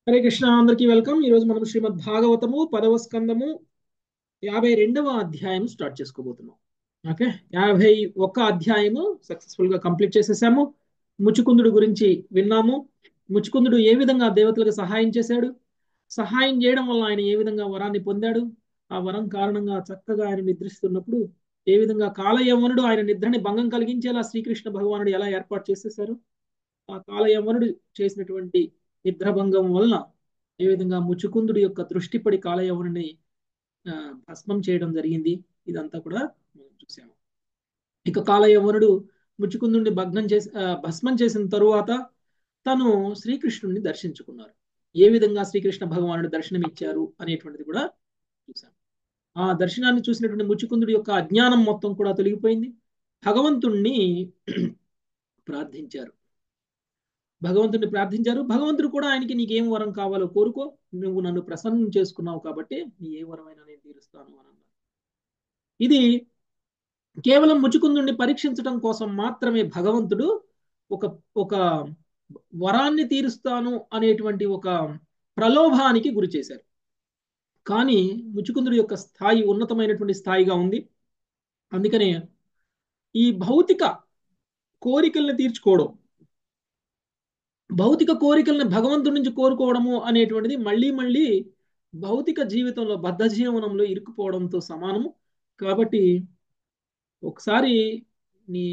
హరే కృష్ణ, అందరికీ వెల్కమ్. ఈ రోజు మనం శ్రీమద్ భాగవతము 10వ స్కందము 52వ అధ్యాయం స్టార్ట్ చేసుకోబోతున్నాం. ఓకే, 51 అధ్యాయము సక్సెస్ఫుల్ గా కంప్లీట్ చేసేసాము. ముచుకుందుడు గురించి విన్నాము. ముచుకుందుడు ఏ విధంగా దేవతలకు సహాయం చేశాడు, సహాయం చేయడం వల్ల ఆయన ఏ విధంగా వరాన్ని పొందాడు, ఆ వరం కారణంగా చక్కగా ఆయన నిద్రిస్తున్నప్పుడు ఏ విధంగా కాలయవనుడు ఆయన నిద్రని భంగం కలిగించేలా శ్రీకృష్ణ భగవానుడు ఎలా ఏర్పాటు చేసేశారు, ఆ కాలయవనుడు చేసినటువంటి నిద్రభంగం వలన ఏ విధంగా ముచుకుందుడి యొక్క దృష్టిపడి కాలయవనుని ఆ, భస్మం చేయడం జరిగింది. ఇదంతా కూడా మనం చూసాము. ఇక కాలయవనుడు ముచుకుందుడిని భస్మం చేసిన తరువాత తను శ్రీకృష్ణుడిని దర్శించుకున్నారు. ఏ విధంగా శ్రీకృష్ణ భగవానుడు దర్శనం ఇచ్చారు అనేటువంటిది కూడా చూసాం. ఆ దర్శనాన్ని చూసినటువంటి ముచుకుందుడి యొక్క అజ్ఞానం మొత్తం కూడా తొలగిపోయింది. భగవంతుణ్ణి ప్రార్థించారు. భగవంతుడిని ప్రార్థించారు. భగవంతుడు కూడా ఆయనకి నీకేం వరం కావాలో కోరుకో, నువ్వు నన్ను ప్రసన్నం చేసుకున్నావు కాబట్టి నీ ఏ వరమైనా నేను తీరుస్తాను అని అన్నారు. ఇది కేవలం ముచుకుందుని పరీక్షించడం కోసం మాత్రమే భగవంతుడు ఒక ఒక వరాన్ని తీరుస్తాను అనేటువంటి ఒక ప్రలోభానికి గురి చేశారు. కానీ ముచుకుందుడి యొక్క స్థాయి ఉన్నతమైనటువంటి స్థాయిగా ఉంది. అందుకనే ఈ భౌతిక కోరికల్ని తీర్చుకోవడం, భౌతిక కోరికల్ని భగవంతుడి నుంచి కోరుకోవడము అనేటువంటిది మళ్ళీ మళ్ళీ భౌతిక జీవితంలో బద్ధ జీవనంలో ఇరుక్కుపోవడంతో సమానము. కాబట్టి ఒకసారి నీ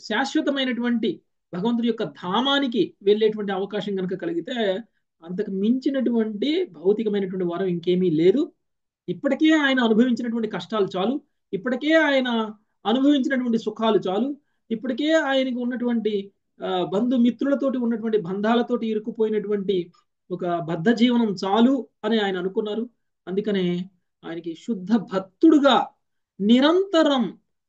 శాశ్వతమైనటువంటి భగవంతుడి యొక్క ధామానికి వెళ్ళేటువంటి అవకాశం కనుక కలిగితే అంతకు మించినటువంటి భౌతికమైనటువంటి వరం ఇంకేమీ లేదు. ఇప్పటికే ఆయన అనుభవించినటువంటి కష్టాలు చాలు, ఇప్పటికే ఆయన అనుభవించినటువంటి సుఖాలు చాలు, ఇప్పటికే ఆయనకు ఉన్నటువంటి బంధుమిత్రులతోటి ఉన్నటువంటి బంధాలతోటి ఇరుక్కుపోయినటువంటి ఒక బద్ధ జీవనం చాలు అని ఆయన అనుకున్నారు. అందుకనే ఆయనకి శుద్ధ భక్తుడుగా నిరంతరం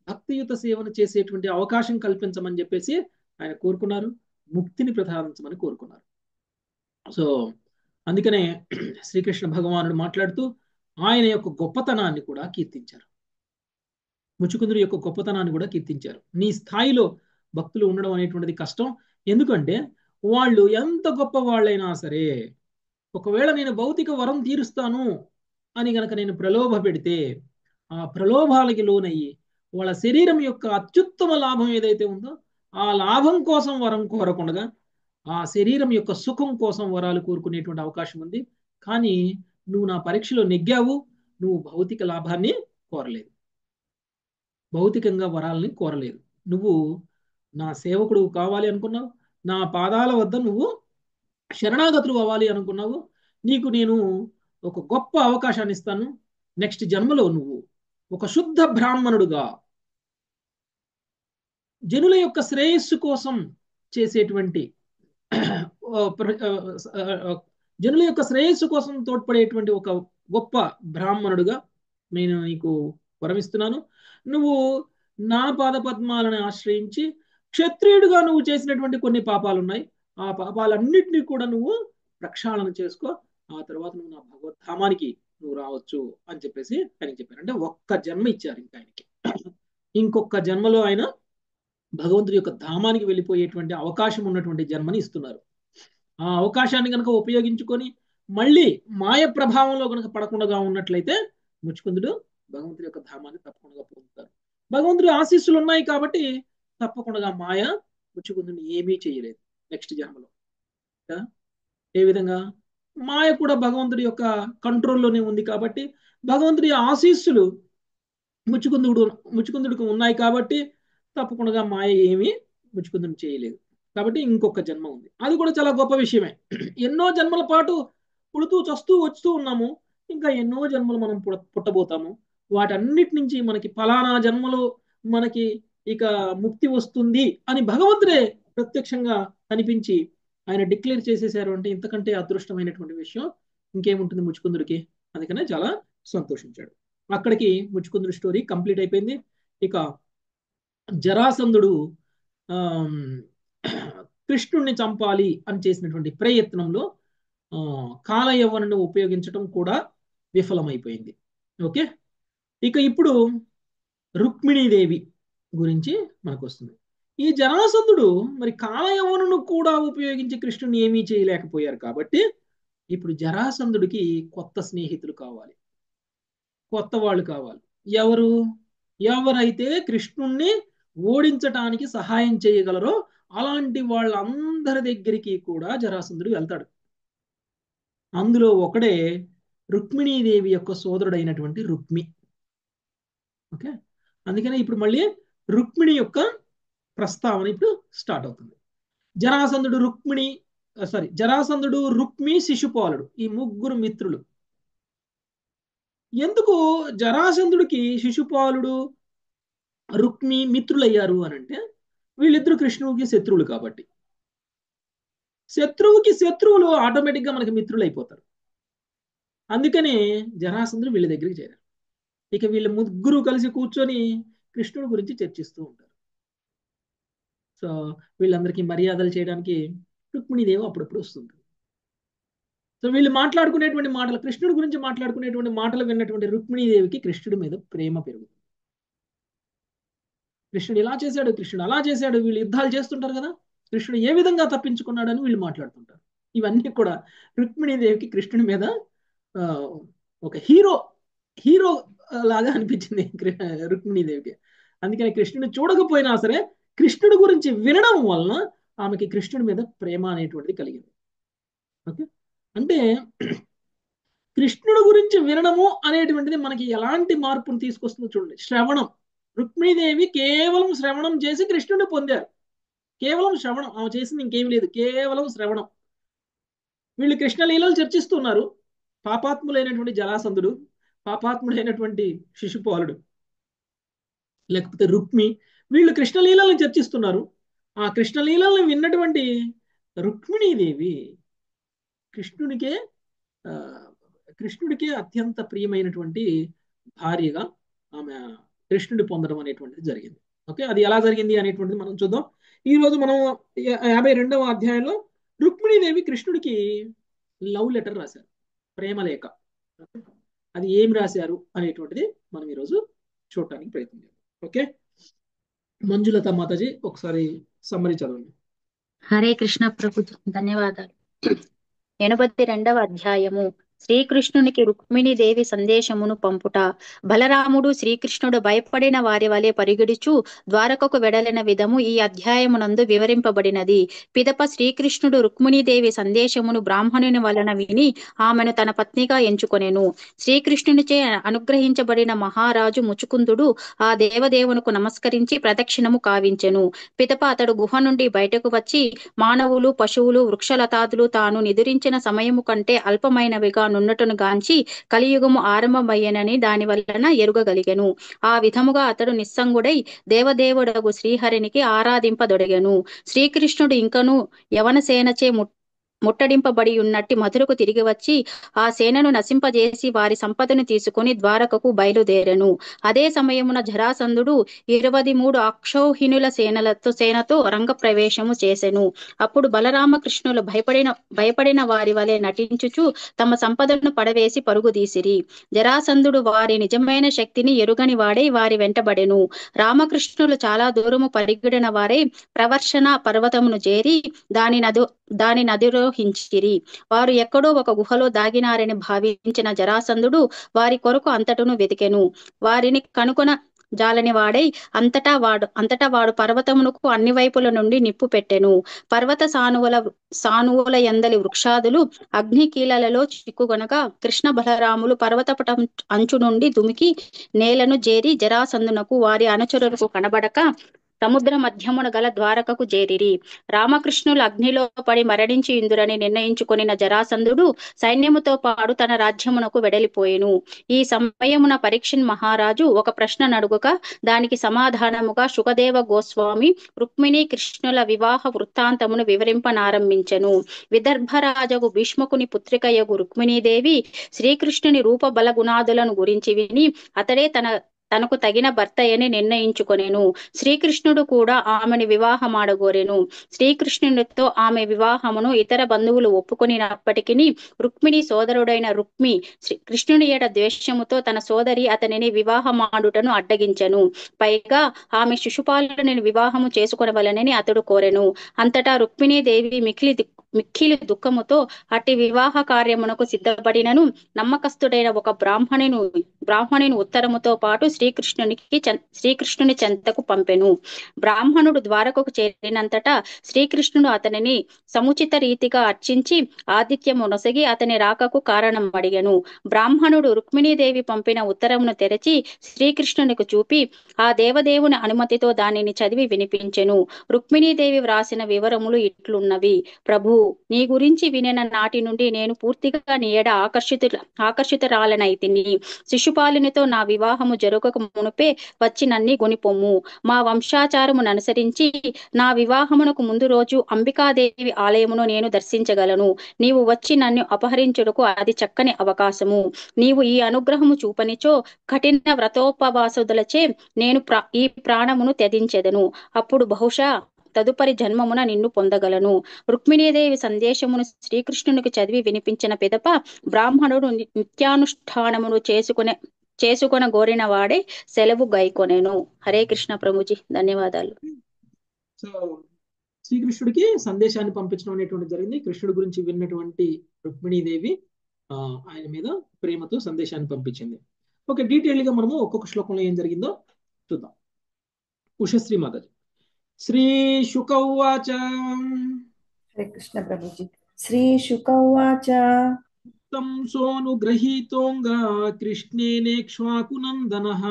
భక్తియుత సేవను చేసేటువంటి అవకాశం కల్పించమని చెప్పేసి ఆయన కోరుకున్నారు. ముక్తిని ప్రసాదించమని కోరుకున్నారు. సో అందుకనే శ్రీకృష్ణ భగవానుడు మాట్లాడుతూ ఆయన యొక్క గొప్పతనాన్ని కూడా కీర్తించారు. ముచుకుందుడి యొక్క గొప్పతనాన్ని కూడా కీర్తించారు. నీ స్థాయిలో భక్తులు ఉండడం అనేటువంటిది కష్టం. ఎందుకంటే వాళ్ళు ఎంత గొప్ప వాళ్ళైనా సరే, ఒకవేళ నేను భౌతిక వరం తీరుస్తాను అని గనక నేను ప్రలోభ పెడితే, ఆ ప్రలోభాలకి లోనయ్యి వాళ్ళ శరీరం యొక్క అత్యుత్తమ లాభం ఏదైతే ఉందో ఆ లాభం కోసం వరం కోరకుండా ఆ శరీరం యొక్క సుఖం కోసం వరాలు కోరుకునేటువంటి అవకాశం ఉంది. కానీ నువ్వు నా పరీక్షలో నెగ్గావు, నువ్వు భౌతిక లాభాన్ని కోరలేదు, భౌతికంగా వరాలని కోరలేదు. నువ్వు నా సేవకుడు కావాలి అనుకున్నావు, నా పాదాల వద్ద నువ్వు శరణాగతులు అవ్వాలి అనుకున్నావు. నీకు నేను ఒక గొప్ప అవకాశాన్ని ఇస్తాను. నెక్స్ట్ జన్మలో నువ్వు ఒక శుద్ధ బ్రాహ్మణుడుగా జనుల యొక్క శ్రేయస్సు కోసం చేసేటువంటి జనుల యొక్క శ్రేయస్సు కోసం తోడ్పడేటువంటి ఒక గొప్ప బ్రాహ్మణుడుగా నేను నీకు వరమిస్తున్నాను. నువ్వు నా పాద పద్మాలను ఆశ్రయించి క్షత్రియుడిగా నువ్వు చేసినటువంటి కొన్ని పాపాలు ఉన్నాయి, ఆ పాపాలన్నింటినీ కూడా నువ్వు ప్రక్షాళన చేసుకో, ఆ తర్వాత నువ్వు నా భగవద్ధామానికి నువ్వు రావచ్చు అని చెప్పేసి ఆయనకి చెప్పారు. అంటే ఒక్క జన్మ ఇచ్చారు ఇంకా ఆయనకి. ఇంకొక జన్మలో ఆయన భగవంతుడి యొక్క ధామానికి వెళ్ళిపోయేటువంటి అవకాశం ఉన్నటువంటి జన్మని ఇస్తున్నారు. ఆ అవకాశాన్ని కనుక ఉపయోగించుకొని మళ్ళీ మాయ ప్రభావంలో కనుక పడకుండా ఉన్నట్లయితే ముచుకుందుడు భగవంతుడి యొక్క ధామాన్ని తప్పకుండా పొందుతారు. భగవంతుడి ఆశీస్సులు ఉన్నాయి కాబట్టి తప్పకుండా మాయ ముచుకుందుని ఏమీ చేయలేదు నెక్స్ట్ జన్మలో. ఏ విధంగా మాయ కూడా భగవంతుడి యొక్క కంట్రోల్లోనే ఉంది కాబట్టి భగవంతుడి ఆశీస్సులు ముచుకుందుడికి ఉన్నాయి కాబట్టి తప్పకుండా మాయ ఏమీ ముచుకుందుని చేయలేదు. కాబట్టి ఇంకొక జన్మ ఉంది, అది కూడా చాలా గొప్ప విషయమే. ఎన్నో జన్మల పాటు పుడుతూ చస్తూ వస్తూ ఉన్నాము, ఇంకా ఎన్నో జన్మలు మనం పుట్టబోతాము. వాటన్నిటి నుంచి మనకి ఫలానా జన్మలో మనకి ఇక ముక్తి వస్తుంది అని భగవంతుడే ప్రత్యక్షంగా కనిపించి ఆయన డిక్లేర్ చేసేసారు అంటే ఇంతకంటే అదృష్టమైనటువంటి విషయం ఇంకేముంటుంది ముచుకుందుడికి. అందుకనే చాలా సంతోషించాడు. అక్కడికి ముచుకుందుడి స్టోరీ కంప్లీట్ అయిపోయింది. ఇక జరాసంధుడు కృష్ణుణ్ణి చంపాలి అని చేసినటువంటి ప్రయత్నంలో కాలయవ్వనను ఉపయోగించడం కూడా విఫలమైపోయింది. ఓకే, ఇక ఇప్పుడు రుక్మిణీదేవి గురించి మనకు వస్తుంది. ఈ జరాసంధుడు మరి కాలయవ్వనను కూడా ఉపయోగించి కృష్ణుని ఏమీ చేయలేకపోయారు కాబట్టి ఇప్పుడు జరాసంధుడికి కొత్త స్నేహితులు కావాలి, కొత్త వాళ్ళు కావాలి. ఎవరు? ఎవరైతే కృష్ణుణ్ణి ఓడించటానికి సహాయం చేయగలరో అలాంటి వాళ్ళందరి దగ్గరికి కూడా జరాసంధుడు వెళ్తాడు. అందులో ఒకడే రుక్మిణీదేవి యొక్క సోదరుడైనటువంటి రుక్మి. ఓకే, అందుకనే ఇప్పుడు మళ్ళీ రుక్మిణి యొక్క ప్రస్తావన ఇప్పుడు స్టార్ట్ అవుతుంది. జరాసంధుడు రుక్మిణి జరాసంధుడు, రుక్మి, శిశుపాలుడు ఈ ముగ్గురు మిత్రులు. ఎందుకు జరాసంధుడికి శిశుపాలుడు, రుక్మి మిత్రులయ్యారు అని అంటే, వీళ్ళిద్దరు కృష్ణుడికి శత్రువులు కాబట్టి. శత్రువుకి శత్రువులు ఆటోమేటిక్గా మనకి మిత్రులు అయిపోతారు. అందుకనే జరాసంధుడు వీళ్ళ దగ్గరికి చేరారు. ఇక వీళ్ళ ముగ్గురు కలిసి కూర్చొని కృష్ణుడి గురించి చర్చిస్తూ ఉంటారు. సో వీళ్ళందరికీ మర్యాదలు చేయడానికి రుక్మిణీదేవి అప్పుడప్పుడు వస్తుంది. సో వీళ్ళు మాట్లాడుకునేటువంటి మాటలు, కృష్ణుడి గురించి మాట్లాడుకునేటువంటి మాటలు విన్నటువంటి రుక్మిణీదేవికి కృష్ణుడి మీద ప్రేమ పెరుగుతుంది. కృష్ణుడు ఇలా చేశాడు, కృష్ణుడు అలా చేశాడు, వీళ్ళు యుద్ధాలు చేస్తుంటారు కదా, కృష్ణుడు ఏ విధంగా తప్పించుకున్నాడని వీళ్ళు మాట్లాడుతుంటారు. ఇవన్నీ కూడా రుక్మిణీదేవికి కృష్ణుడి మీద ఒక హీరో హీరో లాగా అనిపించింది రుక్మిణీదేవికి. అందుకని కృష్ణుడిని చూడకపోయినా సరే కృష్ణుడి గురించి వినడం వలన ఆమెకి కృష్ణుడి మీద ప్రేమ అనేటువంటిది కలిగింది. ఓకే, అంటే కృష్ణుడి గురించి వినడము అనేటువంటిది మనకి ఎలాంటి మార్పును తీసుకొస్తుందో చూడండి. శ్రవణం, రుక్మిణీదేవి కేవలం శ్రవణం చేసి కృష్ణుడిని పొందారు. కేవలం శ్రవణం, ఆమె చేసింది ఇంకేమి లేదు, కేవలం శ్రవణం. వీళ్ళు కృష్ణలీలలు చర్చిస్తున్నారు. పాపాత్ములైనటువంటి జరాసంధుడు, పాపాత్ముడైనటువంటి శిశుపాలుడు, లేకపోతే రుక్మి, వీళ్ళు కృష్ణలీలను చర్చిస్తున్నారు. ఆ కృష్ణలీలను విన్నటువంటి రుక్మిణీదేవి కృష్ణుడికే కృష్ణుడికే అత్యంత ప్రియమైనటువంటి భార్యగా ఆమె కృష్ణుడి పొందడం అనేటువంటిది జరిగింది. ఓకే, అది ఎలా జరిగింది అనేటువంటిది మనం చూద్దాం. ఈ రోజు మనం 52వ అధ్యాయంలో రుక్మిణీదేవి కృష్ణుడికి లవ్ లెటర్ రాశారు, ప్రేమలేఖ. అది ఏం రాశారు అనేటువంటిది మనం ఈరోజు చూడటానికి ప్రయత్నం చేద్దాం. ఓకే, మంజులత మాతాజీ ఒకసారి సమ్మరి చదవండి. హరే కృష్ణ ప్రభు, ధన్యవాదాలు. 82వ అధ్యాయము. శ్రీకృష్ణునికి రుక్మిణీదేవి సందేశమును పంపుట. బలరాముడు శ్రీకృష్ణుడు భయపడిన వారి వలె పరిగెడుచు ద్వారకకు వెడలిన విధము ఈ అధ్యాయమునందు వివరింపబడినది. పిదప శ్రీకృష్ణుడు రుక్మిణీదేవి సందేశమును బ్రాహ్మణుని వలన విని ఆమెను తన పత్నిగా ఎంచుకొనెను. శ్రీకృష్ణునిచే అనుగ్రహించబడిన మహారాజు ముచుకుందుడు ఆ దేవదేవునకు నమస్కరించి ప్రదక్షిణము కావించెను. పిదప అతడు గుహ నుండి బయటకు వచ్చి మానవులు, పశువులు, వృక్షలతాదులు తాను నిదురించిన సమయము కంటే అల్పమైనవిగా నున్నటును గాంచి కలియుగము ఆరంభమయ్యనని దాని వలన ఎరుగగలిగెను. ఆ విధముగా అతడు నిస్సంగుడై దేవదేవుడగు శ్రీహరికి ఆరాధింపదొడగెను. శ్రీకృష్ణుడు ఇంకను యవనసేనచే ముట్టడింపబడి ఉన్నట్టి మధురకు తిరిగి వచ్చి ఆ సేనను నశింపజేసి వారి సంపదను తీసుకుని ద్వారకకు బయలుదేరెను. అదే సమయమున జరాసంధుడు 23 అక్షౌహిణుల సేనతో రంగప్రవేశము చేసెను. అప్పుడు బలరామకృష్ణులు భయపడిన వారి వలె నటించుచు తమ సంపదను పడవేసి పరుగుదీసిరి. జరాసంధుడు వారి నిజమైన శక్తిని ఎరుగని వాడై వారి వెంటబడెను. రామకృష్ణులు చాలా దూరము పరిగెడిన వారై ప్రవర్షణ పర్వతమును చేరి దాని నదిరోహించిరి. వారు ఎక్కడో ఒక గుహలో దాగినారని భావించిన జరాసంధుడు వారి కొరకు అంతటను వెతికెను. వారిని కనుకొన జాలని వాడై అంతటా వాడు పర్వతమునకు అన్ని వైపుల నుండి నిప్పు పెట్టెను. పర్వత సానువుల యందలి వృక్షాదులు అగ్ని కీలలలో చిక్కుగొనగా కృష్ణ బలరాములు పర్వతపటం అంచు నుండి దుమికి నేలను చేరి జరాసంధునకు వారి అనుచరులకు కనబడక సముద్ర మధ్యమున గల ద్వారకకు చేరిరి. రామకృష్ణులు అగ్నిలో పడి మరణించి ఇందురని నిర్ణయించుకొనిన జరాసంధుడు సైన్యముతో పాటు తన రాజ్యమునకు వెడలిపోయెను. ఈ సమయమున పరీక్షిన్ మహారాజు ఒక ప్రశ్న నడుగక దానికి సమాధానముగా శుకదేవ గోస్వామి రుక్మిణీ కృష్ణుల వివాహ వృత్తాంతమును వివరింపనారంభించెను. విదర్భరాజగు భీష్మకుని పుత్రికయగు రుక్మిణీదేవి శ్రీకృష్ణుని రూప బల గుణాదులను గురించి విని అతడే తనకు తగిన భర్తయని నిర్ణయించుకొనెను. శ్రీకృష్ణుడు కూడా ఆమెను వివాహమాడగోరెను. శ్రీకృష్ణునితో ఆమె వివాహమును ఇతర బంధువులు ఒప్పుకొనినప్పటికీ రుక్మిణి సోదరుడైన రుక్మి కృష్ణుని ఎడ ద్వేషముతో తన సోదరి అతనిని వివాహమాడుటను అడ్డగించెను. పైగా ఆమె శిశుపాలుని వివాహము చేసుకొనవలనని అతడు కోరెను. అంతటా రుక్మిణీదేవి మిక్కిలి దుఃఖముతో అట్టి వివాహ కార్యమునకు సిద్ధపడినను నమ్మకస్తుడైన ఒక బ్రాహ్మణుని ఉత్తరముతో పాటు శ్రీకృష్ణుని చెంతకు పంపెను. బ్రాహ్మణుడు ద్వారకకు చేరినంతటా శ్రీకృష్ణుడు అతనిని సముచిత రీతిగా అర్చించి ఆతిథ్యము నొసగి అతని రాకకు కారణం అడిగెను. బ్రాహ్మణుడు రుక్మిణీదేవి పంపిన ఉత్తరమును తెరచి శ్రీకృష్ణునికి చూపి ఆ దేవదేవుని అనుమతితో దానిని చదివి వినిపించెను. రుక్మిణీదేవి వ్రాసిన వివరములు ఇట్లున్నవి: ప్రభు, నీ గురించి వినిన నాటి నుండి నేను పూర్తిగా నీ ఎడ ఆకర్షితురాలనైతిని. శిశుపాలునితో నా వివాహము జరుగక మునుపే వచ్చి నన్ని గొనిపొమ్ము. మా వంశాచారమును అనుసరించి నా వివాహమునకు ముందు రోజు అంబికాదేవి ఆలయమును నేను దర్శించగలను. నీవు వచ్చి నన్ను అపహరించుటకు అది చక్కని అవకాశము. నీవు ఈ అనుగ్రహము చూపనిచో కఠిన వ్రతోపవాసులచే నేను ఈ ప్రాణమును త్యజించెదను. అప్పుడు బహుశా తదుపరి జన్మమున నిన్ను పొందగలను. రుక్మిణీదేవి సందేశమును శ్రీకృష్ణునికి చదివి వినిపించిన పిదప బ్రాహ్మణుడు నిత్యానుష్ఠానమును చేసుకొన గోరిన వాడే సెలవు గైకొనెను. హరే కృష్ణ ప్రభుజీ, ధన్యవాదాలు. సో శ్రీకృష్ణుడికి సందేశాన్ని పంపించడం అనేటువంటి జరిగింది. కృష్ణుడి గురించి విన్నటువంటి రుక్మిణీదేవి ఆయన మీద ప్రేమతో సందేశాన్ని పంపించింది. ఓకే, డీటెయిల్ గా మనము ఒక్కొక్క శ్లోకంలో ఏం జరిగిందో చూద్దాం. ఉషశ్రీ మాతాజీ. శ్రీ శుక ఉవాచ. హరే కృష్ణ ప్రభుజీ. శ్రీ శుక ఉవాచ. తం సోనుగ్రహీతోంగా కృష్ణేనేక్ష్వాకునందనః.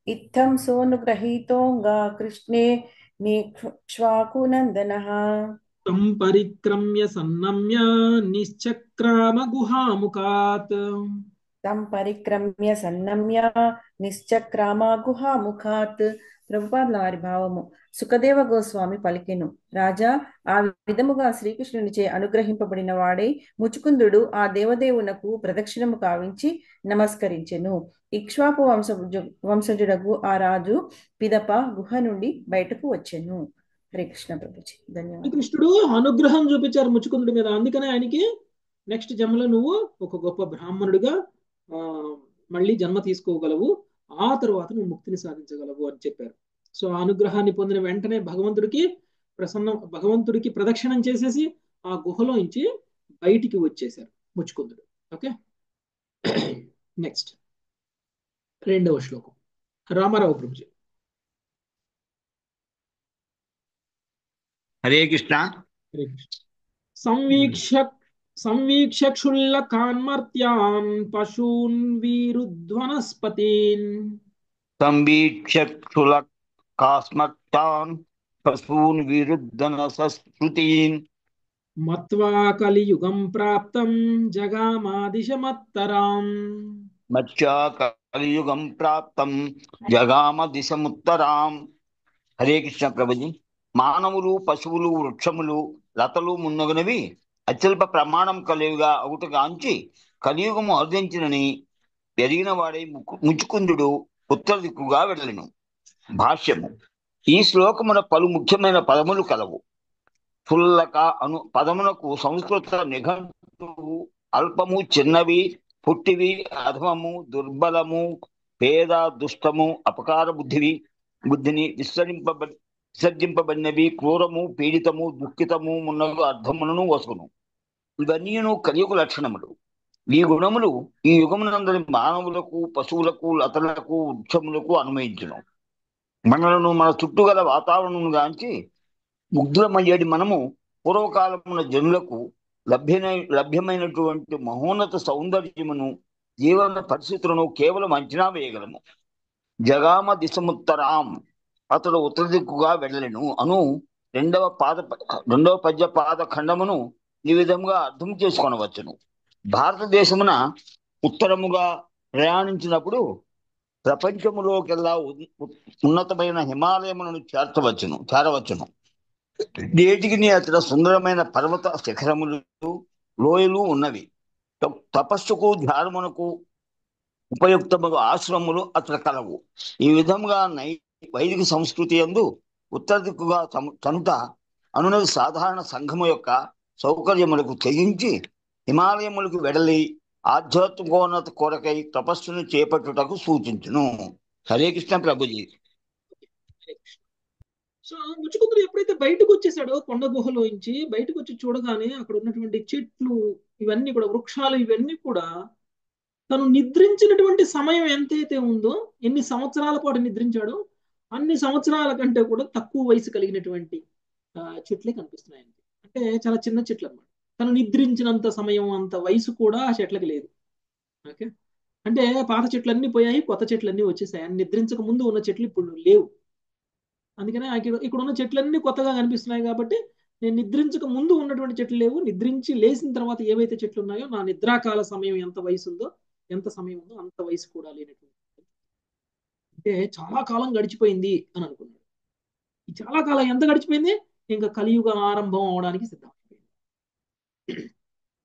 ఇత్థం సోనుగ్రహీతోంగా కృష్ణే నేక్ష్వాకునందనః. తం పరిక్రమ్య సన్నమ్య నిశ్చక్రామ గుహాముఖాత్. తం పరిక్రమ్య సన్నమ్య నిశ్చక్రామ గుహాముఖాత్. ప్రభుపాదుల వారి భావము. సుఖదేవ గోస్వామి పలికెను: రాజా, ఆ విధముగా శ్రీకృష్ణునిచే అనుగ్రహింపబడిన వాడే ముచుకుందుడు ఆ దేవదేవునకు ప్రదక్షిణము కావించి నమస్కరించెను. ఇక్ష్వాకు వంశజుడగు ఆ రాజు పిదప గుహ నుండి బయటకు వచ్చెను. హరే కృష్ణ ప్రభుజీ, ధన్యవాదాలు. కృష్ణుడు అనుగ్రహం చూపించారు ముచుకుందుడి మీద. అందుకనే ఆయనకి నెక్స్ట్ జన్మలో నువ్వు ఒక గొప్ప బ్రాహ్మణుడిగా మళ్ళీ జన్మ తీసుకోగలవు, ఆ తర్వాత నువ్వు ముక్తిని సాధించగలవు అని చెప్పారు. సో ఆ అనుగ్రహాన్ని పొందిన వెంటనే భగవంతుడికి ప్రదక్షిణం చేసేసి ఆ గుహలో నుంచి బయటికి వచ్చేశారు ముచుకుందుడు. ఓకే, నెక్స్ట్ రెండవ శ్లోకం. రామారావు ప్రభుజీ. హరే కృష్ణ. హరే కృష్ణ. సంవీక్ష క్షుల్లకాన్మర్త్యాన్ పశూన్ వీరుధ్వనస్పతీన్. సంవీక్ష క్షుల్లకాస్మర్త్యాన్ పశూన్ వీరుధ్వనస్పతీన్. మత్వా కలియుగం ప్రాప్తం జగామాదిశమత్తరాం. మత్వా కలియుగం ప్రాప్తం జగామదిశముత్తరాం. హరే కృష్ణ ప్రభుజీ. మానవులు, పశువులు, వృక్షములు, లతలు మున్నగునవి అత్యల్ప ప్రమాణం కలివిగా అవుటగాంచి కలియుగము అర్ధించినని ఎరిగిన వాడై ముచుకుందుడు ఉత్తర దిక్కుగా వెళ్ళను. భాష్యము. ఈ శ్లోకమున పలు ముఖ్యమైన పదములు కలవు. క్షుల్లక అను పదమునకు సంస్కృత నిఘంటువు అల్పము, చిన్నవి, పుట్టివి, అధమము, దుర్బలము, పేద, దుష్టము, అపకార బుద్ధిని విసర్జింపబడినవి, క్రూరము, పీడితము, దుఃఖితము మున్నగు అర్థములను వసును. ఇవన్నీ కలియుగ లక్షణములు. ఈ గుణములు ఈ యుగమునందరి మానవులకు, పశువులకు, లతలకు, వృక్షములకు అన్వయించును. మనలను మన చుట్టూ గల వాతావరణం గాంచి ముగ్ధులమయ్యేది మనము పూర్వకాలమున జనులకు లభ్యమైనటువంటి మహోన్నత సౌందర్యమును, జీవన పరిస్థితులను కేవలం అంచనా వేయగలము. జగామ దిశముత్తరాం, అతడు ఉత్తర దిక్కుగా వెళ్ళను అను రెండవ పద్య పాద ఖండమును ఈ విధంగా అర్థం చేసుకొనవచ్చును. భారతదేశమున ఉత్తరముగా ప్రయాణించినప్పుడు ప్రపంచములోకెల్లా ఉన్నతమైన హిమాలయములను చేరవచ్చును. నేటికి అతడ సుందరమైన పర్వత శిఖరములు, లోయలు ఉన్నవి. తపస్సుకు, ధ్యానమునకు ఉపయుక్తముగా ఆశ్రమములు అతడ కలవు. ఈ విధముగా వైదిక సంస్కృతి యందు ఉత్తర దిక్కుగా తనుట అనునది సాధారణ సంఘము యొక్క సౌకర్యములకు త్యజించి హిమాలయములకు వెడలి ఆధ్యాత్మికోన్నత కొరకై తపస్సును చేపట్టుటకు సూచించును. హరే కృష్ణ ప్రభుజీ. సో ముచ్చుకుందుడు ఎప్పుడైతే బయటకు వచ్చేసాడో కొండ గుహలోంచి బయటకు వచ్చి చూడగానే అక్కడ ఉన్నటువంటి చెట్లు ఇవన్నీ కూడా వృక్షాలు ఇవన్నీ కూడా తను నిద్రించినటువంటి సమయం ఎంతైతే ఉందో ఎన్ని సంవత్సరాల పాటు నిద్రించాడో అన్ని సంవత్సరాల కంటే కూడా తక్కువ వయసు కలిగినటువంటి చెట్లే కనిపిస్తున్నాయి. అంటే చాలా చిన్న చెట్లు అన్నమాట. తను నిద్రించినంత సమయం అంత వయసు కూడా ఆ చెట్లకి లేదు. ఓకే, అంటే పాత చెట్లన్నీ పోయాయి, కొత్త చెట్లన్నీ వచ్చేసాయి. నిద్రించక ముందు ఉన్న చెట్లు ఇప్పుడు లేవు. అందుకనే ఇక్కడ ఉన్న చెట్లన్నీ కొత్తగా కనిపిస్తున్నాయి. కాబట్టి నేను నిద్రించక ముందు ఉన్నటువంటి చెట్లు లేవు, నిద్రించి లేచిన తర్వాత ఏవైతే చెట్లు ఉన్నాయో నా నిద్రాకాల సమయం ఎంత వయసు ఉందో, ఎంత సమయం ఉందో అంత వయసు కూడా లేనటువంటి, అంటే చాలా కాలం గడిచిపోయింది అని అనుకున్నాడు. ఈ చాలా కాలం ఎంత గడిచిపోయింది? ఇంకా కలియుగ ఆరంభం అవడానికి సిద్ధమైపోయింది.